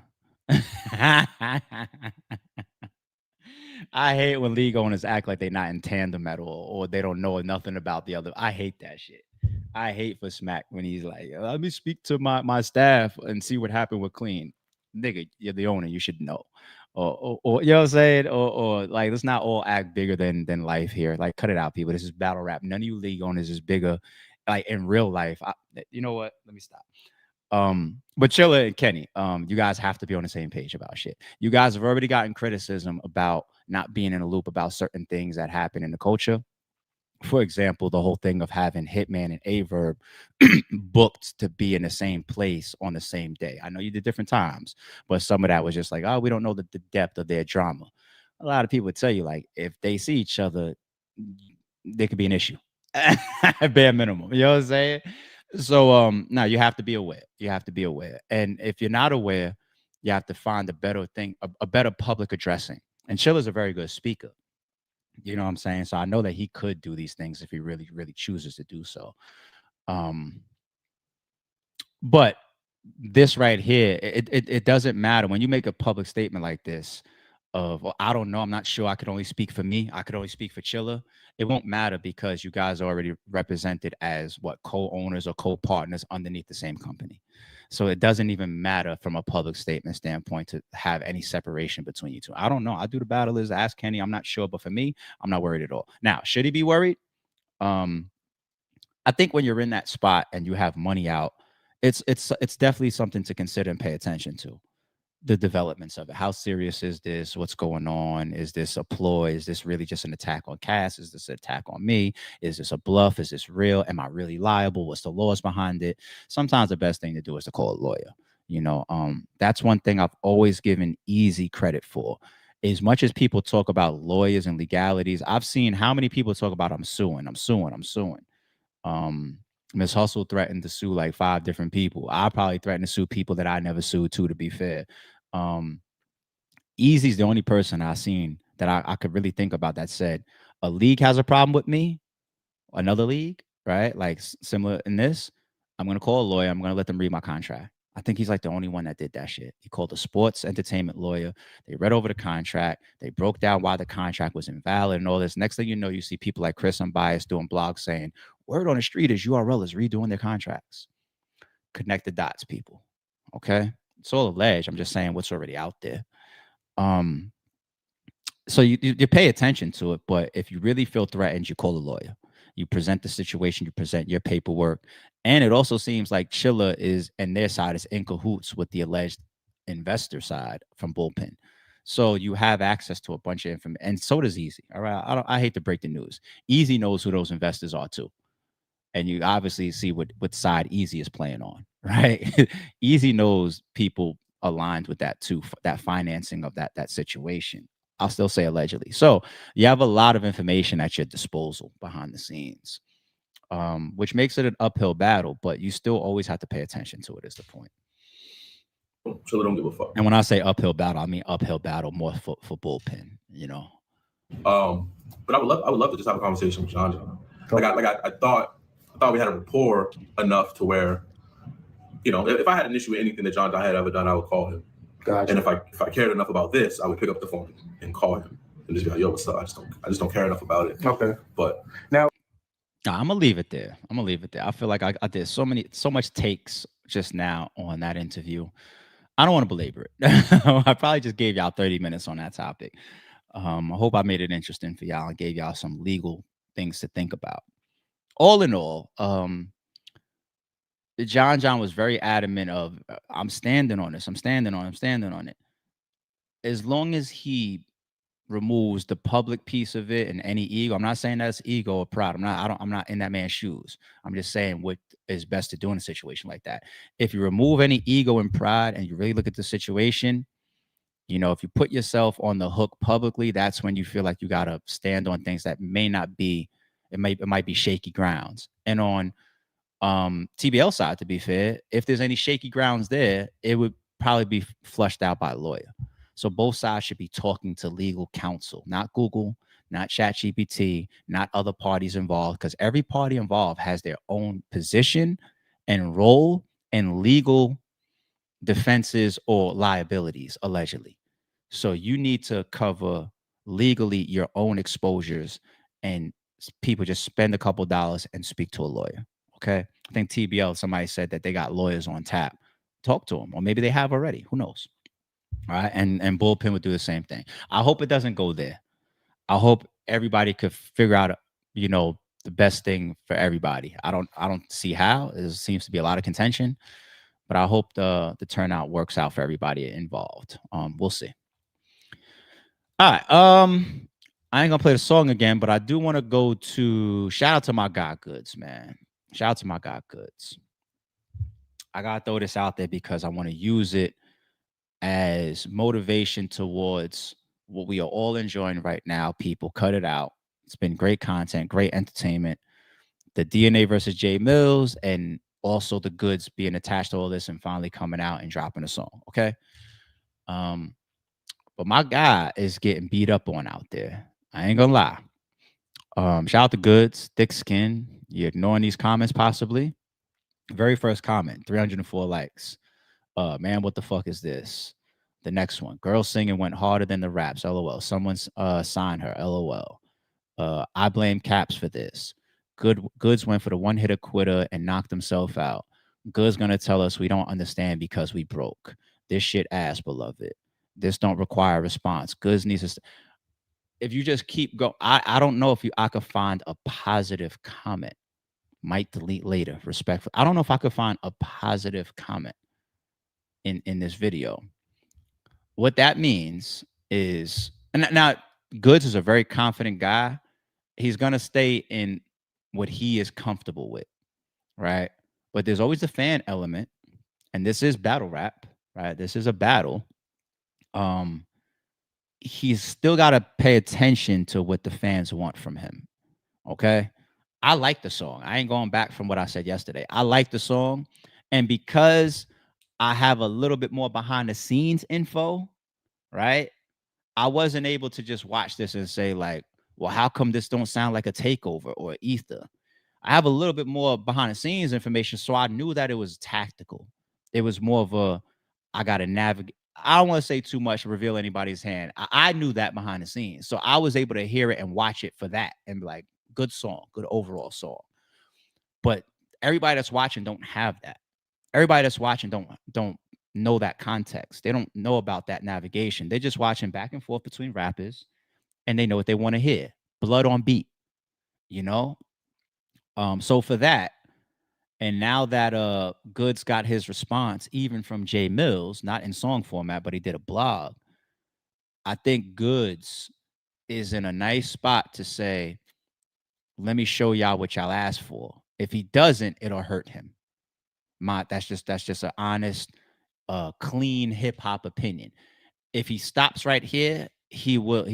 I hate when league owners act like they're not in tandem at all, or they don't know nothing about the other. I hate that shit. I hate for Smack when he's like, let me speak to my staff and see what happened with Clean. Nigga, you're the owner. You should know. Or you know what I'm saying? Or like, let's not all act bigger than life here. Like, cut it out, people. This is battle rap. None of you league owners is bigger. Like, in real life. You know what? Let me stop. But Chilla and Kenny, you guys have to be on the same page about shit. You guys have already gotten criticism about not being in a loop about certain things that happen in the culture. For example, the whole thing of having Hitman and Averb booked to be in the same place on the same day. I know you did different times, but some of that was just like, oh, we don't know the depth of their drama. A lot of people would tell you, like, if they see each other, there could be an issue. Bare minimum. You know what I'm saying? So now you have to be aware. You have to be aware. And if you're not aware, you have to find a better thing, a better public addressing. And Chilla's a very good speaker. You know what I'm saying? So I know that he could do these things if he really, really chooses to do so. But this right here, it doesn't matter when you make a public statement like this of, well, I don't know, I'm not sure, I could only speak for me, I could only speak for Chilla. It won't matter because you guys are already represented as co-owners or co-partners underneath the same company. So it doesn't even matter from a public statement standpoint to have any separation between you two. I don't know. I do the battlers. Ask Kenny. I'm not sure, but for me, I'm not worried at all. Now, should he be worried? I think when you're in that spot and you have money out, it's definitely something to consider and pay attention to. The developments of it. How serious is this? What's going on? Is this a ploy? Is this really just an attack on Cass? Is this an attack on me? Is this a bluff? Is this real? Am I really liable? What's the laws behind it? Sometimes the best thing to do is to call a lawyer. That's one thing I've always given Eazy credit for. As much as people talk about lawyers and legalities, I've seen how many people talk about I'm suing. Miss Hustle threatened to sue like 5 different people. I probably threatened to sue people that I never sued to be fair. Eazy's the only person I've seen that I could really think about that said, a league has a problem with me, another league, right? Like similar in this, I'm going to call a lawyer. I'm going to let them read my contract. I think he's like the only one that did that shit. He called a sports entertainment lawyer. They read over the contract. They broke down why the contract was invalid and all this. Next thing you know, you see people like Chris Unbiased doing blogs saying, word on the street is URL is redoing their contracts. Connect the dots, people. Okay? It's all alleged. I'm just saying what's already out there. So you pay attention to it, but if you really feel threatened, you call a lawyer. You present the situation, you present your paperwork. And it also seems like Chilla is, and their side is in cahoots with the alleged investor side from Bullpen. So you have access to a bunch of information, and so does Eazy. All right, I hate to break the news. Eazy knows who those investors are too, and you obviously see what side Eazy is playing on, right? Eazy knows people aligned with that too, that financing of that situation. I'll still say allegedly. So you have a lot of information at your disposal behind the scenes, which makes it an uphill battle, but you still always have to pay attention to it is the point. Chilla don't give a fuck. And when I say uphill battle, I mean uphill battle more for Bullpen, But I would love to just have a conversation with John. I thought we had a rapport enough to where, if I had an issue with anything that John had ever done, I would call him. Gotcha. And if I cared enough about this, I would pick up the phone and call him and just be like, "Yo, what's up?" I just don't care enough about it. Okay. But now I'm gonna leave it there. I feel like I did so much takes just now on that interview. I don't want to belabor it. I probably just gave y'all 30 minutes on that topic. I hope I made it interesting for y'all and gave y'all some legal things to think about. All in all, John was very adamant of I'm standing on this. I'm standing on it. As long as he removes the public piece of it and any ego. I'm not saying that's ego or pride. I'm not in that man's shoes. I'm just saying what is best to do in a situation like that. If you remove any ego and pride and you really look at the situation, if you put yourself on the hook publicly, that's when you feel like you gotta stand on things that may not be, it might be shaky grounds. And on TBL side, to be fair, if there's any shaky grounds there, it would probably be flushed out by a lawyer. So both sides should be talking to legal counsel, not Google, not ChatGPT, not other parties involved, because every party involved has their own position and role and legal defenses or liabilities, allegedly. So you need to cover legally your own exposures, and people just spend a couple dollars and speak to a lawyer. Okay. I think TBL, somebody said that they got lawyers on tap. Talk to them, or maybe they have already. Who knows? All right. And Bullpen would do the same thing. I hope it doesn't go there. I hope everybody could figure out, the best thing for everybody. I don't see how. There seems to be a lot of contention, but I hope the turnout works out for everybody involved. We'll see. All right. I ain't gonna play the song again, but I do want to go to shout out to my guy Goods, man. Shout out to my guy Goods. I gotta throw this out there because I want to use it as motivation towards what we are all enjoying right now. People, cut it out. It's been great content, great entertainment. The DNA versus Jay Mills, and also the Goods being attached to all this and finally coming out and dropping a song. Okay. But my guy is getting beat up on out there. I ain't gonna lie. Shout out to Goods, thick skin. You're ignoring these comments, possibly. Very first comment, 304 likes. Man, what the fuck is this? The next one, girl singing went harder than the raps. LOL. Someone's signed her. LOL. I blame Caps for this. Goods went for the one hitter quitter and knocked himself out. Goods gonna tell us we don't understand because we broke. This shit ass, beloved. This don't require a response. Goods needs to. If you just keep going, I don't know if I could find a positive comment. Might delete later. Respectful. I don't know if I could find a positive comment in this video. What that means is, and now Goods is a very confident guy. He's gonna stay in what he is comfortable with, right? But there's always the fan element, and this is battle rap, right? This is a battle. He's still got to pay attention to what the fans want from him. Okay. I like the song. I ain't going back from what I said yesterday. I like the song. And because I have a little bit more behind the scenes info, right? I wasn't able to just watch this and say, like, well, how come this don't sound like a takeover or ether? I have a little bit more behind the scenes information. So I knew that it was tactical. It was more of a, I got to navigate. I don't want to say too much, reveal anybody's hand. I knew that behind the scenes. So I was able to hear it and watch it for that and be like, good song, good overall song. But everybody that's watching don't have that. Everybody that's watching don't know that context. They don't know about that navigation. They're just watching back and forth between rappers, and they know what they want to hear. Blood on beat, you know? So for that, and now that Goods got his response, even from Jay Mills, not in song format, but he did a blog, I think Goods is in a nice spot to say, let me show y'all what y'all asked for. If he doesn't, it'll hurt him. That's just an honest, clean hip hop opinion. If he stops right here, he would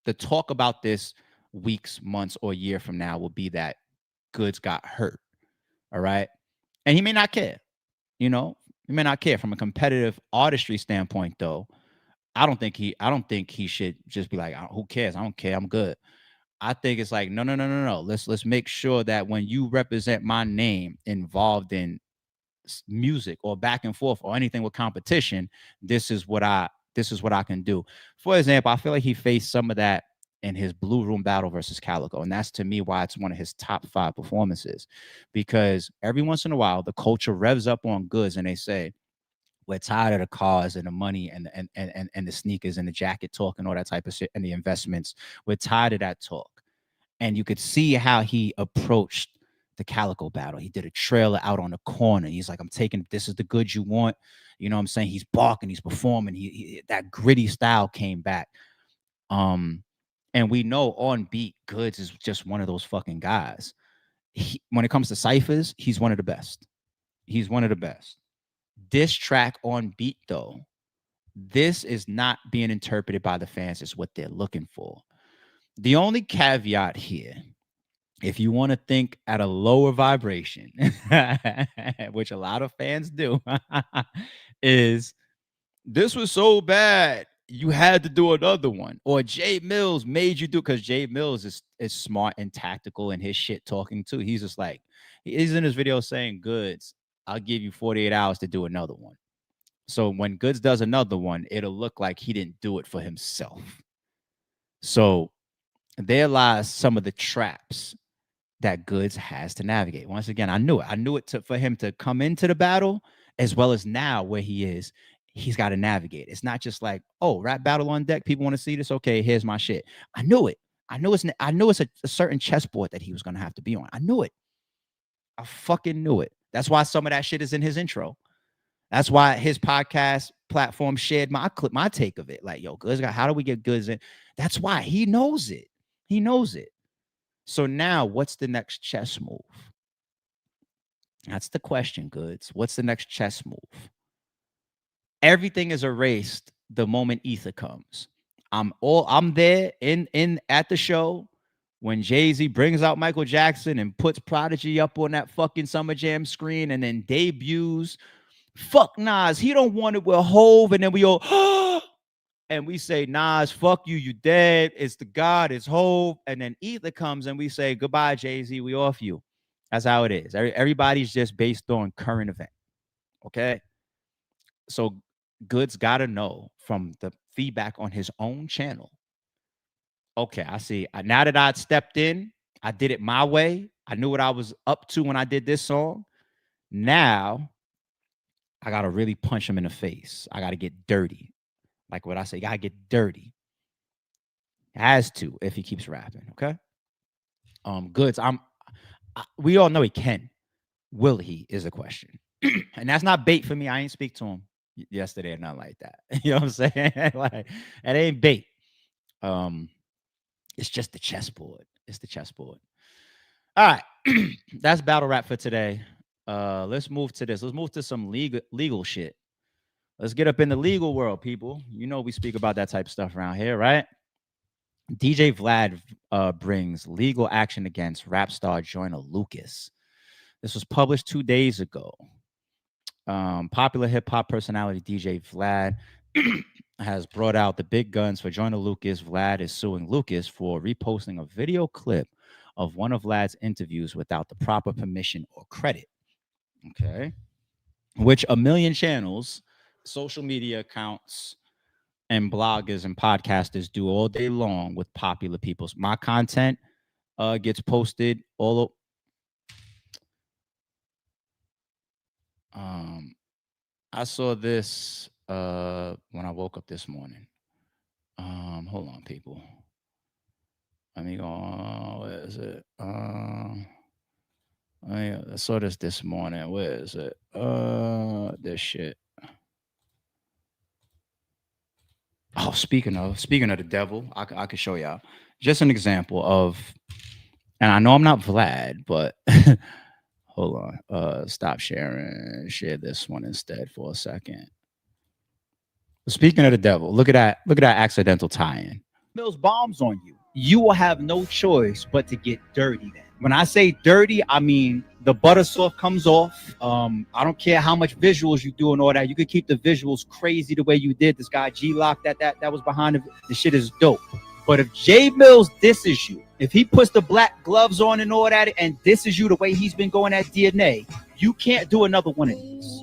the talk about this weeks, months, or a year from now will be that Goods got hurt. All right. And he may not care, he may not care from a competitive artistry standpoint, though. I don't think he should just be like, who cares? I don't care. I'm good. I think it's like, no. Let's make sure that when you represent my name involved in music or back and forth or anything with competition, this is what I can do. For example, I feel like he faced some of that in his Blue Room battle versus Calico, and that's to me why it's one of his top 5 performances. Because every once in a while, the culture revs up on Goods and they say, We're tired of the cars and the money and the sneakers and the jacket talk and all that type of shit and the investments. We're tired of that talk. And you could see how he approached the Calico battle. He did a trailer out on the corner. He's like, I'm taking, this is the goods you want. You know what I'm saying? He's barking, he's performing. He that gritty style came back. And we know on beat, Goods is just one of those fucking guys. When it comes to ciphers, he's one of the best. He's one of the best. This track on beat, though, this is not being interpreted by the fans as what they're looking for. The only caveat here, if you want to think at a lower vibration, which a lot of fans do, is this was so bad you had to do another one, or Jay Mills made you do, because Jay Mills is smart and tactical in his shit talking too. He's just like, he's in his video saying, Goods, I'll give you 48 hours to do another one. So when Goods does another one, it'll look like he didn't do it for himself. So there lies some of the traps that Goods has to navigate. Once again, I knew it. I knew it for him to come into the battle, as well as now where he is. He's got to navigate. It's not just like, oh, rap battle on deck. People want to see this. Okay, here's my shit. I knew it. I know it's a certain chessboard that he was going to have to be on. I knew it. I fucking knew it. That's why some of that shit is in his intro. That's why his podcast platform shared my clip, my take of it. Like, yo, Goods, how do we get Goods in? That's why he knows it. He knows it. So now what's the next chess move? That's the question, Goods. What's the next chess move? Everything is erased the moment Ether comes. I'm there in at the show when Jay-Z brings out Michael Jackson and puts Prodigy up on that fucking Summer Jam screen and then debuts. Fuck Nas, he don't want it with Hove, and then we all and we say, Nas, fuck you, you dead. It's the God, it's Hove. And then Ether comes and we say, goodbye, Jay-Z, we off you. That's how it is. Everybody's just based on current event. Okay? So Goods got to know from the feedback on his own channel. Okay, I see. Now that I'd stepped in, I did it my way. I knew what I was up to when I did this song. Now, I got to really punch him in the face. I got to get dirty. Like what I say, you got to get dirty. Has to if he keeps rapping, okay? Goods, we all know he can. Will he is a question. And that's not bait for me. I ain't speak to him yesterday or nothing like that. You know what I'm saying? Like, it ain't bait. It's just the chessboard. It's the chessboard. All right. That's battle rap for today. Let's move to this. Let's move to some legal shit. Let's get up in the legal world, people. You know we speak about that type of stuff around here, right? DJ Vlad brings legal action against rap star Joyner Lucas. This was published 2 days ago. Popular hip-hop personality DJ Vlad has brought out the big guns for Joyner Lucas. Vlad is suing Lucas for reposting a video clip of one of Vlad's interviews without the proper permission or credit. Okay. Which a million channels, social media accounts, and bloggers and podcasters do all day long with popular people. My content gets posted all I saw this when I woke up this morning. Hold on, people. Let me go. Where is it? I saw this morning. Where is it? This shit. Oh, speaking of the devil, I could show y'all just an example of, and I know I'm not Vlad, but hold on. Stop sharing. Share this one instead for a second. Speaking of the devil, look at that accidental tie-in. Mills bombs on you. You will have no choice but to get dirty then. When I say dirty, I mean the butter soft comes off. I don't care how much visuals you do and all that. You could keep the visuals crazy the way you did. This guy G-Lock that was behind it. The shit is dope. But if Jay Mills disses you, if he puts the black gloves on and all that and disses you the way he's been going at DNA, you can't do another one of these.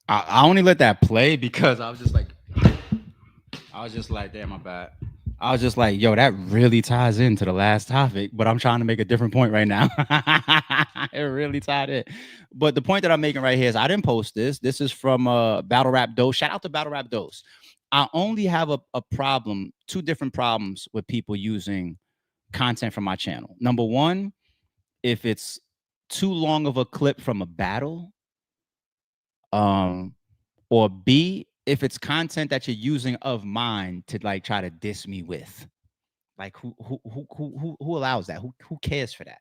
I only let that play because I was just like, damn, my bad. I was just like, yo, that really ties into the last topic, but I'm trying to make a different point right now. It really tied in. But the point that I'm making right here is I didn't post this. This is from Battle Rap Dose. Shout out to Battle Rap Dose. I only have a problem, two different problems with people using content from my channel. Number one, if it's too long of a clip from a battle, um, or B, if it's content that you're using of mine to like try to diss me with. Like who allows that? Who cares for that?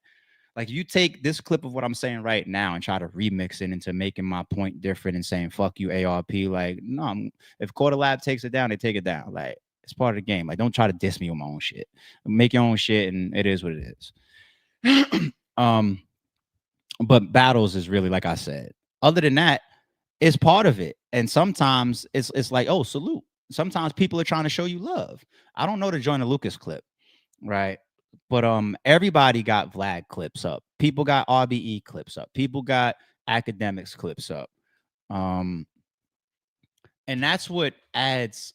Like you take this clip of what I'm saying right now and try to remix it into making my point different and saying fuck you ARP. Like no, if Quarter Lab takes it down, they take it down. Like it's part of the game. Like don't try to diss me with my own shit. Make your own shit, and it is what it is. But battles is really like I said. Other than that, it's part of it. And sometimes it's like, oh, salute. Sometimes people are trying to show you love. I don't know the Joyner Lucas clip, right? But everybody got Vlad clips up. People got RBE clips up. People got academics clips up. And that's what adds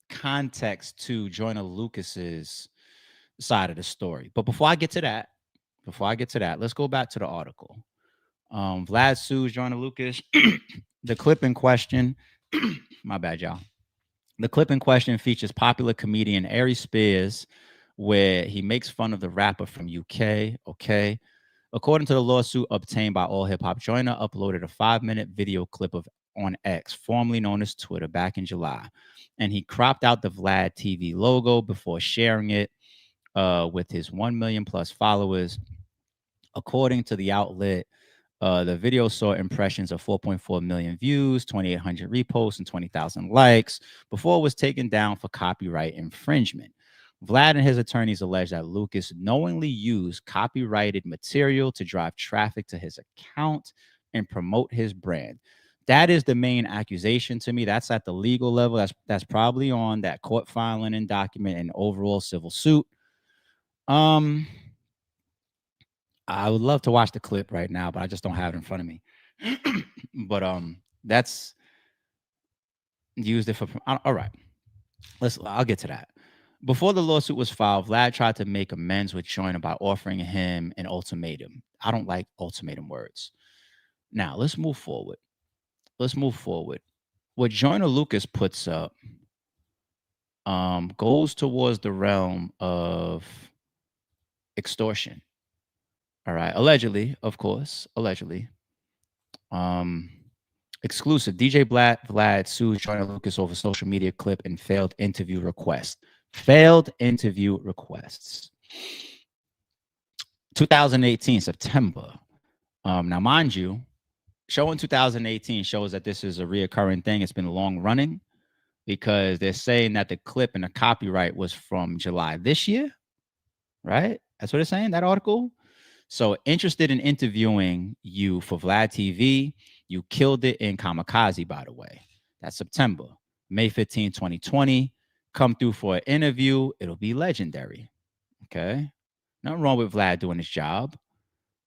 context to Joyner Lucas's side of the story. But before I get to that, let's go back to the article. Vlad sues Joyner Lucas. The clip in question, my bad, y'all. The clip in question features popular comedian Ari Spears, where he makes fun of the rapper from UK. Okay. According to the lawsuit obtained by All Hip Hop, Joyner uploaded a 5-minute video clip of on X, formerly known as Twitter, back in July. And he cropped out the Vlad TV logo before sharing it with his 1 million plus followers. According to the outlet, the video saw impressions of 4.4 million views, 2,800 reposts, and 20,000 likes before it was taken down for copyright infringement. Vlad and his attorneys allege that Lucas knowingly used copyrighted material to drive traffic to his account and promote his brand. That is the main accusation to me. That's at the legal level. That's probably on that court filing and document and overall civil suit. I would love to watch the clip right now, but I just don't have it in front of me. But that's used it for. All right, I'll get to that. Before the lawsuit was filed, Vlad tried to make amends with Joyner by offering him an ultimatum. I don't like ultimatum words. Now let's move forward. What Joyner Lucas puts up goes towards the realm of extortion. All right. Allegedly, of course. Allegedly. Exclusive. DJ Vlad sues Joyner Lucas over social media clip and failed interview request. Failed interview requests. 2018, September. Now, mind you, show in 2018 shows that this is a reoccurring thing. It's been long running because they're saying that the clip and the copyright was from July this year, right? That's what it's saying, that article. So interested in interviewing you for Vlad TV. You killed it in Kamikaze, by the way. That's September. May 15, 2020. Come through for an interview. It'll be legendary. Okay. Nothing wrong with Vlad doing his job.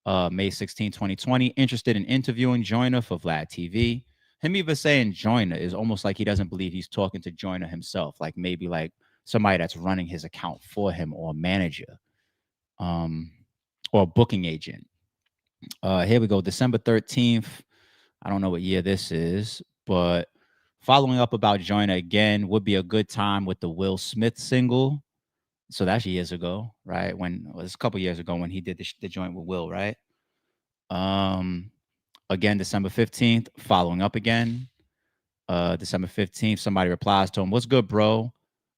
May 16, 2020. Interested in interviewing Joyner for Vlad TV. Him even saying Joyner is almost like he doesn't believe he's talking to Joyner himself. Like maybe like somebody that's running his account for him or a manager. Or a booking agent. Here we go. December 13th. I don't know what year this is, but following up about Joyner again would be a good time with the Will Smith single. So that's years ago, right? When it was a couple years ago when he did the joint with Will, right? Again, December 15th, following up again. December 15th, somebody replies to him, "What's good, bro?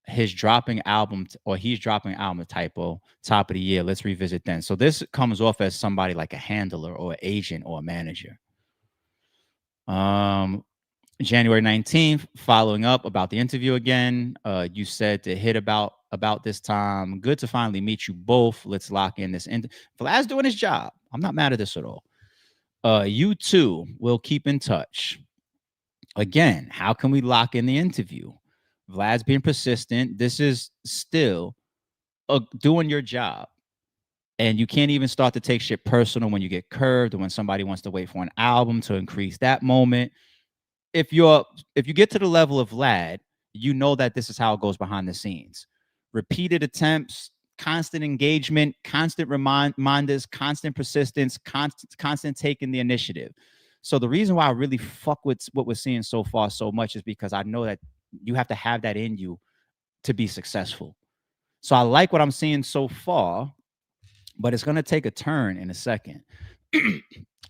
He's dropping album typo, top of the year. Let's revisit then." So this comes off as somebody like a handler or an agent or a manager. January 19th, following up about the interview again. You said to hit about this time. Good to finally meet you both. Let's lock in this. Vlad's doing his job. I'm not mad at this at all. You two will keep in touch. Again, how can we lock in the interview? Vlad's being persistent. This is still doing your job. And you can't even start to take shit personal when you get curved or when somebody wants to wait for an album to increase that moment. If you get to the level of Vlad, you know that this is how it goes behind the scenes. repeated attempts, constant engagement, constant reminders, constant persistence, constant taking the initiative. So the reason why I really fuck with what we're seeing so far so much is because I know that you have to have that in you to be successful. So I like what I'm seeing so far, but it's going to take a turn in a second.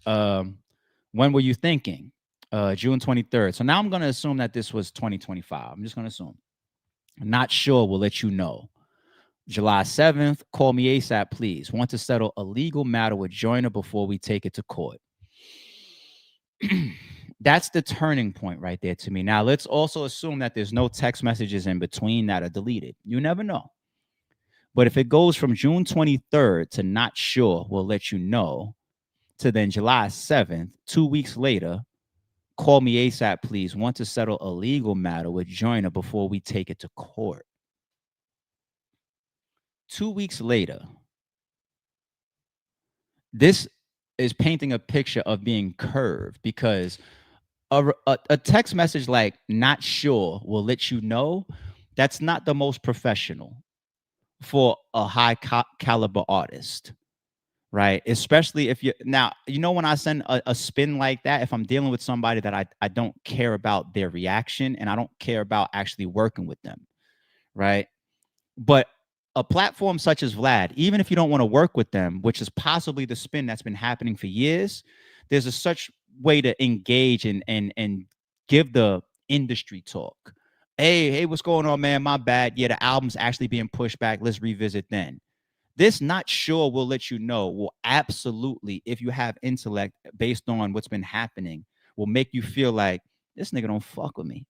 When were you thinking? June 23rd. So now I'm going to assume that this was 2025. I'm just going to assume. Not sure. We'll let you know. July 7th, call me ASAP, please. Want to settle a legal matter with Joyner before we take it to court. That's the turning point right there to me. Now, let's also assume that there's no text messages in between that are deleted. You never know. But if it goes from June 23rd to not sure, we'll let you know, to then July 7th, 2 weeks later, call me ASAP, please. Want to settle a legal matter with Joyner before we take it to court. 2 weeks later, this is painting a picture of being curved because a text message like not sure will let you know, that's not the most professional for a high caliber artist, right? Especially if you now, when I send a spin like that, if I'm dealing with somebody that I don't care about their reaction and I don't care about actually working with them, right? But a platform such as Vlad, even if you don't want to work with them, which is possibly the spin that's been happening for years, there's a such way to engage and give the industry talk. Hey, what's going on, man? My bad. Yeah, the album's actually being pushed back. Let's revisit then. This not sure will let you know will absolutely, if you have intellect based on what's been happening, will make you feel like this nigga don't fuck with me.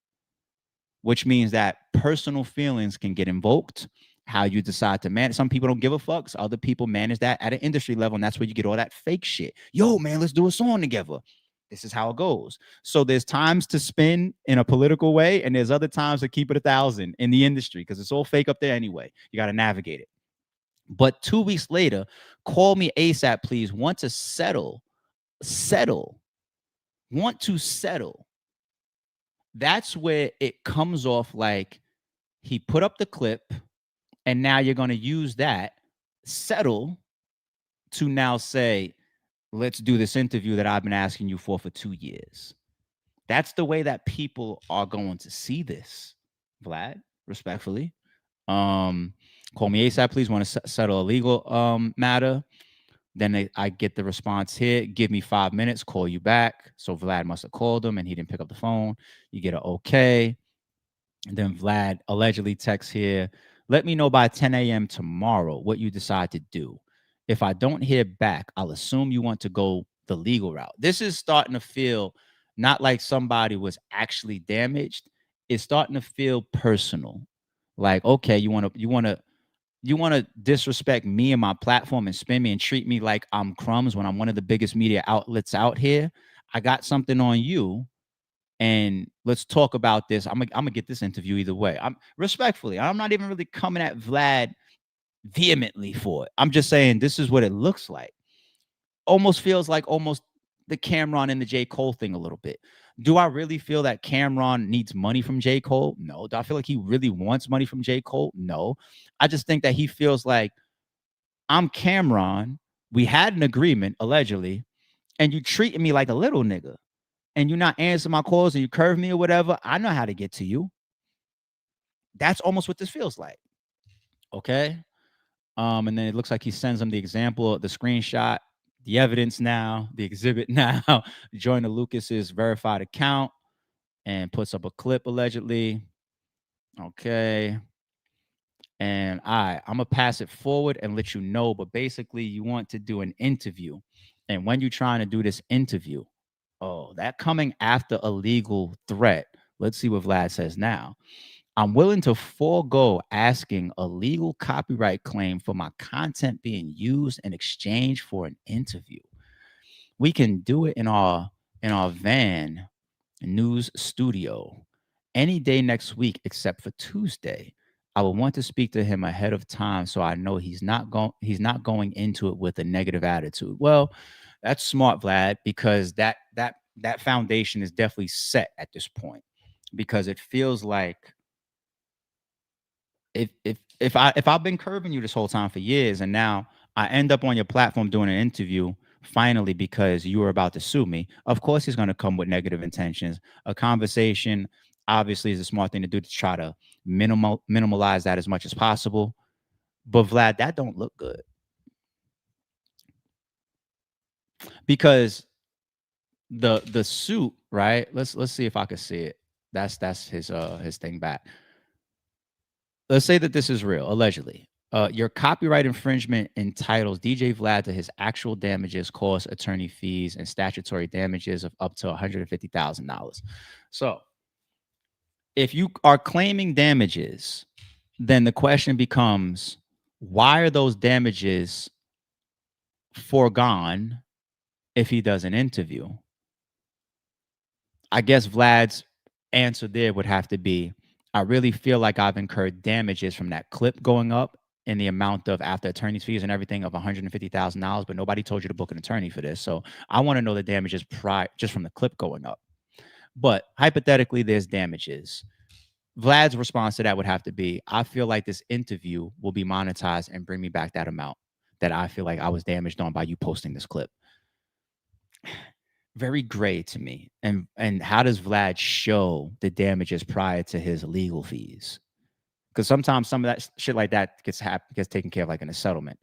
Which means that personal feelings can get invoked. How you decide to manage. Some people don't give a fuck. So other people manage that at an industry level. And that's where you get all that fake shit. Yo, man, let's do a song together. This is how it goes. So there's times to spin in a political way, and there's other times to keep it 1,000 in the industry because it's all fake up there anyway. You got to navigate it. But 2 weeks later, call me ASAP, please. Want to settle. Want to settle. That's where it comes off like he put up the clip, and now you're going to use that settle to now say, let's do this interview that I've been asking you for 2 years. That's the way that people are going to see this, Vlad, respectfully. Call me ASAP, please. Want to settle a legal matter. Then I get the response here. Give me 5 minutes. Call you back. So Vlad must have called him and he didn't pick up the phone. You get an okay. And then Vlad allegedly texts here. Let me know by 10 a.m. tomorrow what you decide to do. If I don't hear back, I'll assume you want to go the legal route. This is starting to feel not like somebody was actually damaged. It's starting to feel personal. Like, okay, you want to disrespect me and my platform and spin me and treat me like I'm crumbs when I'm one of the biggest media outlets out here. I got something on you, and let's talk about this. I'm gonna get this interview either way. I'm respectfully. I'm not even really coming at Vlad vehemently for it. I'm just saying this is what it looks like. Almost feels like almost the Cameron and the J. Cole thing a little bit. Do I really feel that Cameron needs money from J. Cole? No. Do I feel like he really wants money from J. Cole? No. I just think that he feels like I'm Cameron. We had an agreement, allegedly, and you treating me like a little nigga. And you're not answering my calls and you curve me or whatever. I know how to get to you. That's almost what this feels like. Okay. And then it looks like he sends him the example, the screenshot, the evidence now, the exhibit now, Joyner Lucas's verified account, and puts up a clip allegedly. Okay. And I'm gonna pass it forward and let you know. But basically, you want to do an interview. And when you're trying to do this interview, that coming after a legal threat. Let's see what Vlad says now. I'm willing to forego asking a legal copyright claim for my content being used in exchange for an interview. We can do it in our van news studio any day next week except for Tuesday. I would want to speak to him ahead of time so I know he's not going into it with a negative attitude. Well, that's smart, Vlad, because that foundation is definitely set at this point, because it feels like if if I've been curbing you this whole time for years, and now I end up on your platform doing an interview finally because you were about to sue me, of course he's going to come with negative intentions. A conversation obviously is a smart thing to do to try to minimalize that as much as possible. But Vlad, that don't look good. Because the suit, right? Let's see if I can see it. That's his thing back. Let's say that this is real, allegedly. Your copyright infringement entitles DJ Vlad to his actual damages, costs, attorney fees, and statutory damages of up to $150,000. So, if you are claiming damages, then the question becomes, why are those damages foregone if he does an interview? I guess Vlad's answer there would have to be, I really feel like I've incurred damages from that clip going up in the amount of, after attorney's fees and everything, of $150,000, but nobody told you to book an attorney for this. So I want to know the damages just from the clip going up. But hypothetically, there's damages. Vlad's response to that would have to be, I feel like this interview will be monetized and bring me back that amount that I feel like I was damaged on by you posting this clip. Very gray to me. And how does Vlad show the damages prior to his legal fees? Because sometimes some of that shit like that gets taken care of like in a settlement.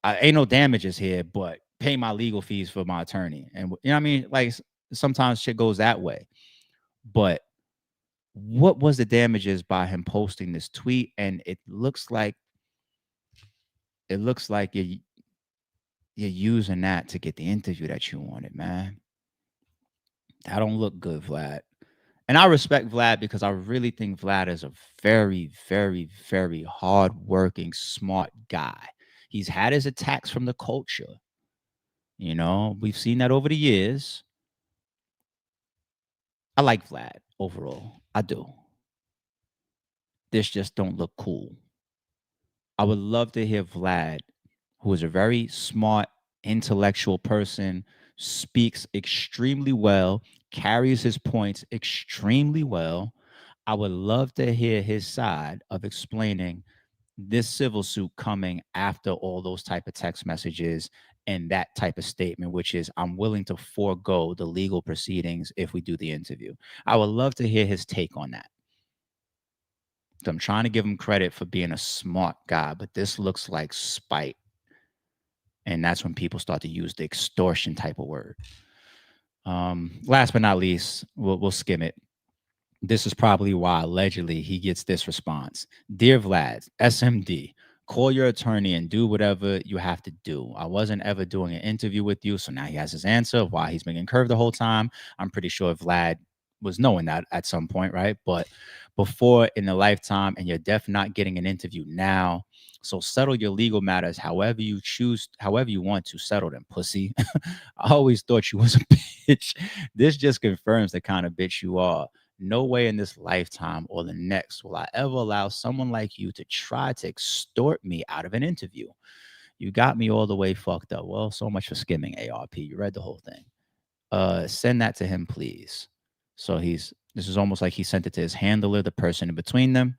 Ain't no damages here, but pay my legal fees for my attorney. And you know what I mean? Like sometimes shit goes that way. But what was the damages by him posting this tweet? And it looks like you're using that to get the interview that you wanted, man. That don't look good, Vlad. And I respect Vlad because I really think Vlad is a very, very, very hardworking, smart guy. He's had his attacks from the culture. You know, we've seen that over the years. I like Vlad overall. I do. This just don't look cool. I would love to hear Vlad, who is a very smart, intellectual person, speaks extremely well, carries his points extremely well. I would love to hear his side of explaining this civil suit coming after all those type of text messages and that type of statement, which is, I'm willing to forego the legal proceedings if we do the interview. I would love to hear his take on that. So I'm trying to give him credit for being a smart guy, but this looks like spite. And that's when people start to use the extortion type of word. Last but not least, we'll skim it. This is probably why allegedly he gets this response. Dear Vlad, SMD, call your attorney and do whatever you have to do. I wasn't ever doing an interview with you, so now he has his answer of why he's been getting curved the whole time. I'm pretty sure Vlad was knowing that at some point, right? But before in a lifetime, and you're definitely not getting an interview now. So settle your legal matters however you choose, however you want to settle them, pussy. I always thought you was a bitch. This just confirms the kind of bitch you are. No way in this lifetime or the next will I ever allow someone like you to try to extort me out of an interview. You got me all the way fucked up. Well, so much for skimming, ARP. You read the whole thing. Send that to him, please. So this is almost like he sent it to his handler, the person in between them.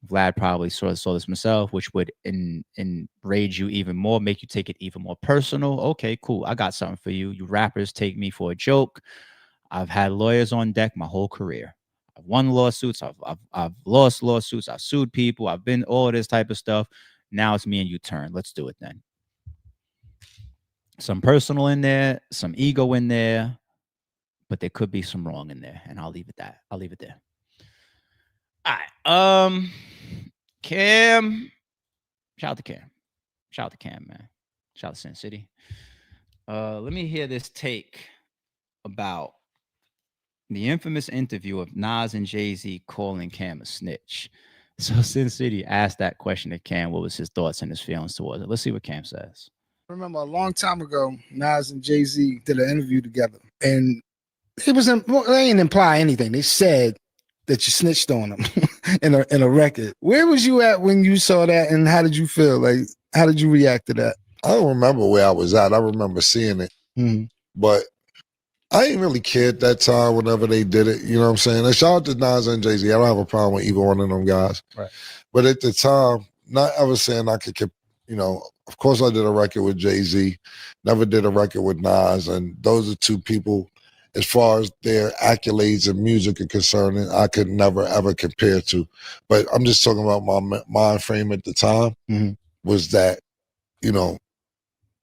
Vlad probably saw this himself, which would enrage you even more, make you take it even more personal. Okay, cool. I got something for you. You rappers take me for a joke. I've had lawyers on deck my whole career. I've won lawsuits. I've lost lawsuits. I've sued people. I've been all this type of stuff. Now it's me and you turn. Let's do it then. Some personal in there, some ego in there, but there could be some wrong in there, and I'll leave it there. All right. Cam. Shout out to Cam. Shout out to Cam, man. Shout out to Sin City. Let me hear this take about the infamous interview of Nas and Jay-Z calling Cam a snitch. So Sin City asked that question to Cam. What was his thoughts and his feelings towards it? Let's see what Cam says. I remember a long time ago, Nas and Jay-Z did an interview together, and they didn't imply anything. They said that you snitched on them in a record. Where was you at when you saw that, and how did you feel? Like, how did you react to that? I don't remember where I was at. I remember seeing it, but I ain't really cared that time whenever they did it. You know what I'm saying? And shout out to Nas and Jay-Z. I don't have a problem with either one of them guys. Right. But at the time, not ever saying I could, you know, of course I did a record with Jay-Z, never did a record with Nas, and those are two people, as far as their accolades in music are concerned, I could never ever compare to. But I'm just talking about my mind frame at the time was that, you know,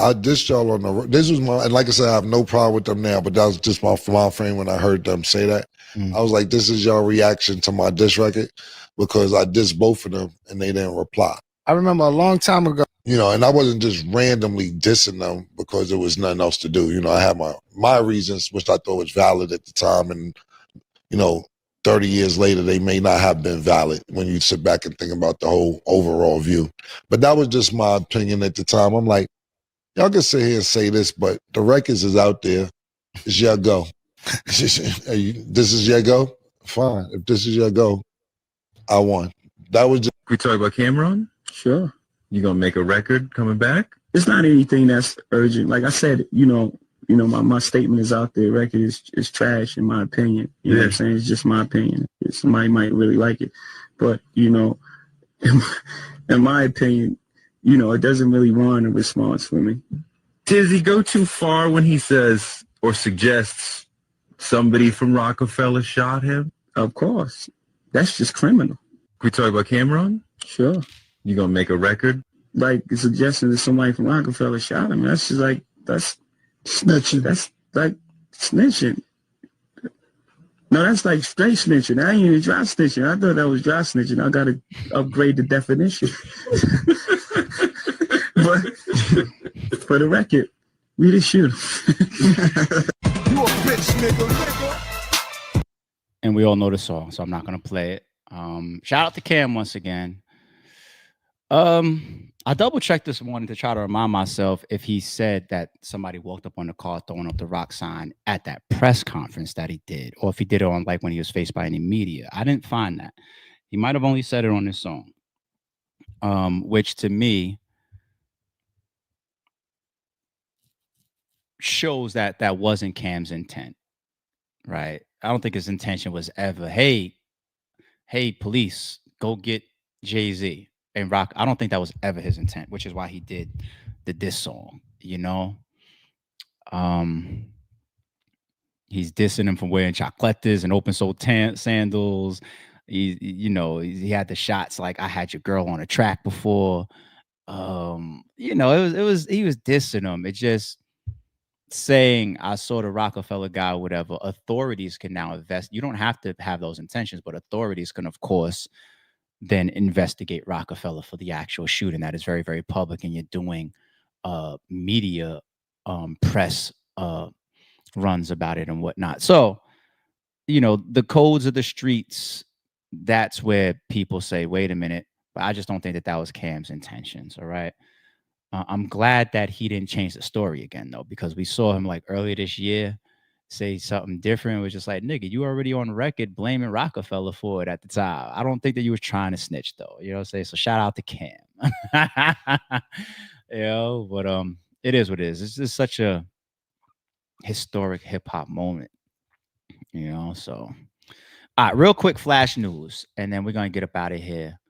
I dissed y'all on the, this was my, and like I said, I have no problem with them now, but that was just my mind frame when I heard them say that. I was like, this is your reaction to my diss record, because I dissed both of them and they didn't reply. I remember a long time ago. You know, and I wasn't just randomly dissing them because there was nothing else to do. You know, I had my reasons, which I thought was valid at the time. And, you know, 30 years later, they may not have been valid when you sit back and think about the whole overall view. But that was just my opinion at the time. I'm like, y'all can sit here and say this, but the records is out there. It's your go. This is your go? Fine. If this is your go, I won. That was just. We talk about Cameron? Sure. You gonna make a record coming back? It's not anything that's urgent. Like I said, you know, my statement is out there. Record is trash in my opinion. You know what I'm saying? It's just my opinion. Somebody might really like it. But, you know, in my opinion, you know, it doesn't really warrant a response for me. Does he go too far when he says or suggests somebody from Rockefeller shot him? Of course. That's just criminal. We talk about Cameron? Sure. You gonna make a record? Like suggesting that somebody from Rockefeller shot him. That's just like, that's snitching. That's like snitching. No, that's like straight snitching. I ain't even dry snitching. I thought that was dry snitching. I gotta upgrade the definition. But for the record, we didn't shoot him. You a bitch, nigga. And we all know the song, so I'm not gonna play it. Shout out to Cam once again. I double checked this morning to try to remind myself if he said that somebody walked up on the car throwing up the rock sign at that press conference that he did, or if he did it on like when he was faced by any media. I didn't find that. He might have only said it on this song, which to me shows that that wasn't Cam's intent, right? I don't think his intention was ever, hey, police, go get Jay-Z and Rock. I don't think that was ever his intent, which is why he did the diss song, you know? He's dissing him for wearing chocolates and open sole sandals. He had the shots like, I had your girl on a track before. He was dissing him. It just saying, I saw the Rockefeller guy, whatever. Authorities can now invest. You don't have to have those intentions, but authorities can, of course, then investigate Rockefeller for the actual shooting. That is very, very public, and you're doing media press runs about it and whatnot. So, the codes of the streets, that's where people say, wait a minute, but I just don't think that was Cam's intentions. All right. I'm glad that he didn't change the story again, though, because we saw him like earlier this year say something different. It was just like, nigga, you already on record blaming Rockefeller for it at the time. I don't think that you was trying to snitch, though. You know what I'm saying? So shout out to Cam. But it is what it is. It's just such a historic hip hop moment. So all right, real quick flash news, and then we're gonna get up out of here.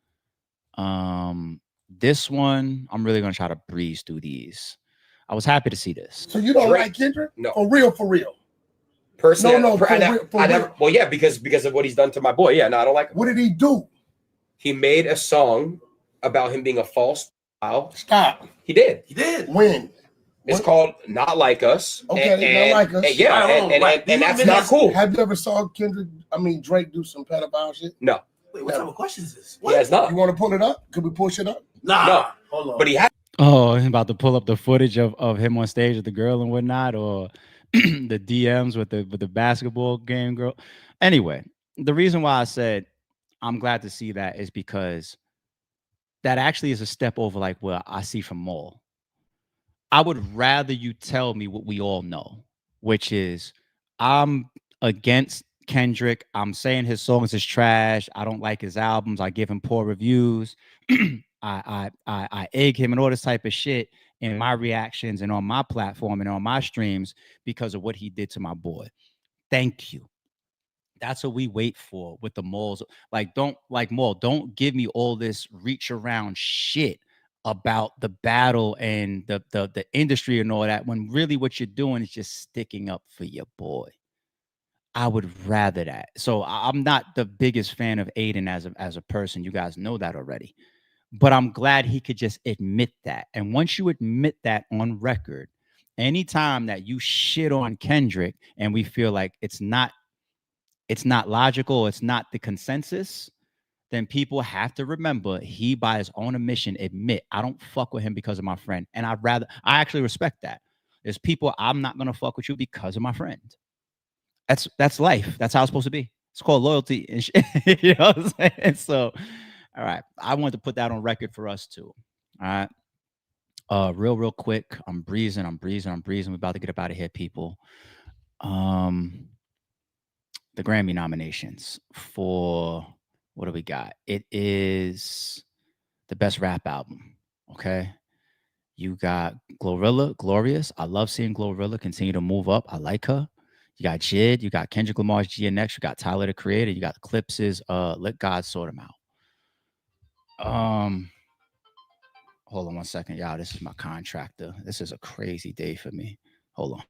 This one, I'm really gonna try to breeze through these. I was happy to see this. So you don't like Kendrick? No. For real. Personally, No, for real. Well, yeah, because of what he's done to my boy. Yeah, no, I don't like him. What did he do? He made a song about him being a false child. Stop. He did. When? It's called Not Like Us. Okay, Not Like Us. And that's not cool. Have you ever saw Drake do some pedophile shit? No. Wait, what type of question is this? Yeah, it's not. You want to pull it up? Could we pull shit up? Nah. No. Hold on. But he had. Oh, he's about to pull up the footage of him on stage with the girl and whatnot, or the DMs with the basketball game girl. Anyway, the reason why I said I'm glad to see that is because that actually is a step over like what I see from Maul. I would rather you tell me what we all know, which is I'm against Kendrick. I'm saying his songs is trash. I don't like his albums. I give him poor reviews. I egg him and all this type of shit in my reactions and on my platform and on my streams because of what he did to my boy. Thank you. That's what we wait for with the malls. Like, don't give me all this reach around shit about the battle and the industry and all that, when really what you're doing is just sticking up for your boy. I would rather that. So I'm not the biggest fan of Aiden as a person. You guys know that already. But I'm glad he could just admit that. And once you admit that on record, anytime that you shit on Kendrick and we feel like it's not logical, it's not the consensus, then people have to remember he, by his own admission, admit, I don't fuck with him because of my friend. And I actually respect that. There's people, I'm not gonna fuck with you because of my friend. That's life. That's how it's supposed to be. It's called loyalty and shit. You know what I'm saying? So, all right. I wanted to put that on record for us too. All right. Real quick. I'm breezing. We're about to get up out of here, people. The Grammy nominations for, what do we got? It is the best rap album. Okay. You got Glorilla, Glorious. I love seeing Glorilla continue to move up. I like her. You got Jid. You got Kendrick Lamar's GNX. You got Tyler the Creator. You got Clips's Let God Sort Him Out. Hold on one second, y'all. This is my contractor. This is a crazy day for me. Hold on.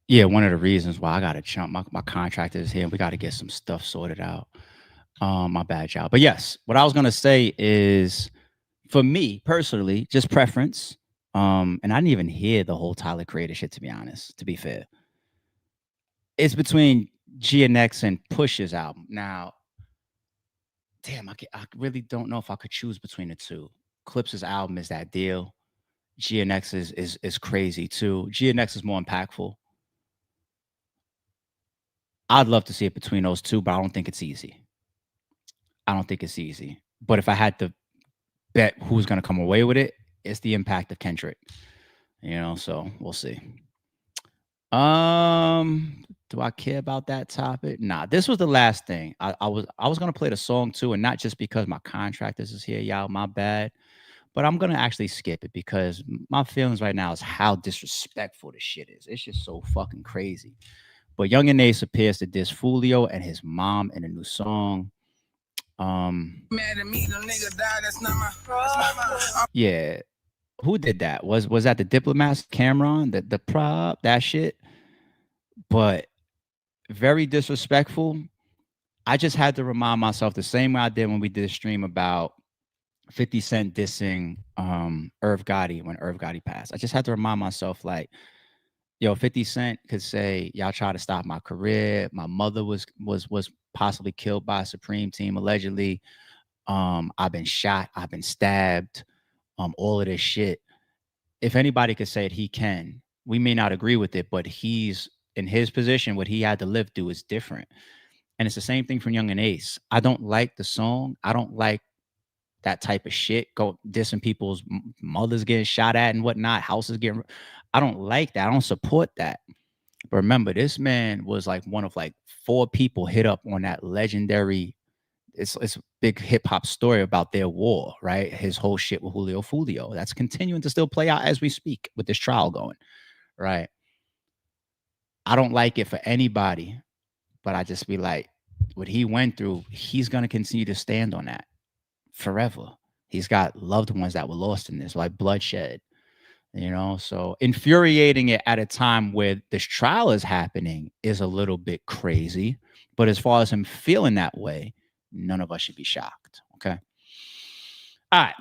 Yeah, one of the reasons why I gotta jump, my contractor is here. We got to get some stuff sorted out. My bad, y'all. But yes, what I was gonna say is, for me personally, just preference. And I didn't even hear the whole Tyler Creator shit, to be honest. To be fair, it's between GNX and Push's album. Now, damn, I really don't know if I could choose between the two. Clips's album is that deal. GNX is crazy too. GNX is more impactful. I'd love to see it between those two, but I don't think it's easy. I don't think it's easy. But if I had to bet who's going to come away with it, it's the impact of Kendrick. You know, so we'll see. Do I care about that topic? Nah, this was the last thing. I was gonna play the song too, and not just because my contractors is here, y'all. My bad. But I'm gonna actually skip it because my feelings right now is how disrespectful this shit is. It's just so fucking crazy. But Young and Ace appears to diss Fulio and his mom in a new song. Mad at me, the nigga died. That's not my problem. Yeah. Who did that? Was that the Diplomats, Cameron, the prop, that shit? But very disrespectful. I just had to remind myself the same way I did when we did a stream about 50 Cent dissing Irv Gotti when Irv Gotti passed. I just had to remind myself, like, yo, 50 Cent could say, y'all try to stop my career. My mother was possibly killed by a Supreme Team, allegedly. I've been shot, I've been stabbed, all of this shit. If anybody could say it, he can. We may not agree with it, but he's in his position. What he had to live through is different. And it's the same thing for Young and Ace. I don't like the song. I don't like that type of shit. Go dissing people's mothers getting shot at and whatnot, houses getting. I don't like that. I don't support that. But remember, this man was like one of like 4 people hit up on that legendary. It's a big hip hop story about their war, right? His whole shit with Julio Fulio. That's continuing to still play out as we speak with this trial going, right? I don't like it for anybody, but I just be like, what he went through, he's gonna continue to stand on that forever. He's got loved ones that were lost in this, like bloodshed, you know. So infuriating it at a time where this trial is happening is a little bit crazy. But as far as him feeling that way, none of us should be shocked. Okay. All right.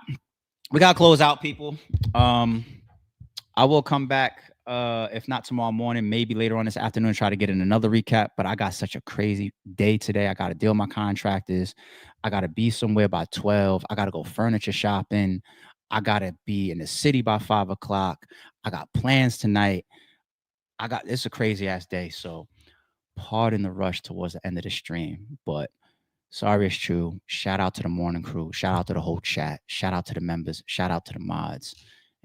We gotta close out, people. I will come back, if not tomorrow morning, maybe later on this afternoon, try to get in another recap. But I got such a crazy day today. I got to deal with my contractors. I got to be somewhere by 12. I got to go furniture shopping. I got to be in the city by 5 o'clock. I got plans tonight. it's a crazy ass day, so pardon the rush towards the end of the stream, but sorry it's true. Shout out to the morning crew. Shout out to the whole chat. Shout out to the members. Shout out to the mods.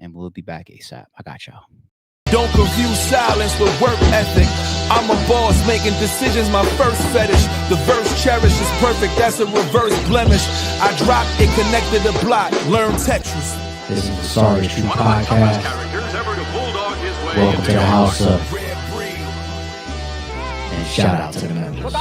And we'll be back ASAP. I got y'all. Don't confuse silence with work ethic. I'm a boss, making decisions my first fetish. The verse cherished is perfect, that's a reverse blemish. I dropped it, connected the block, learn Tetris. This is the Sorry It's True podcast. Welcome to the house of. And shout out to the members.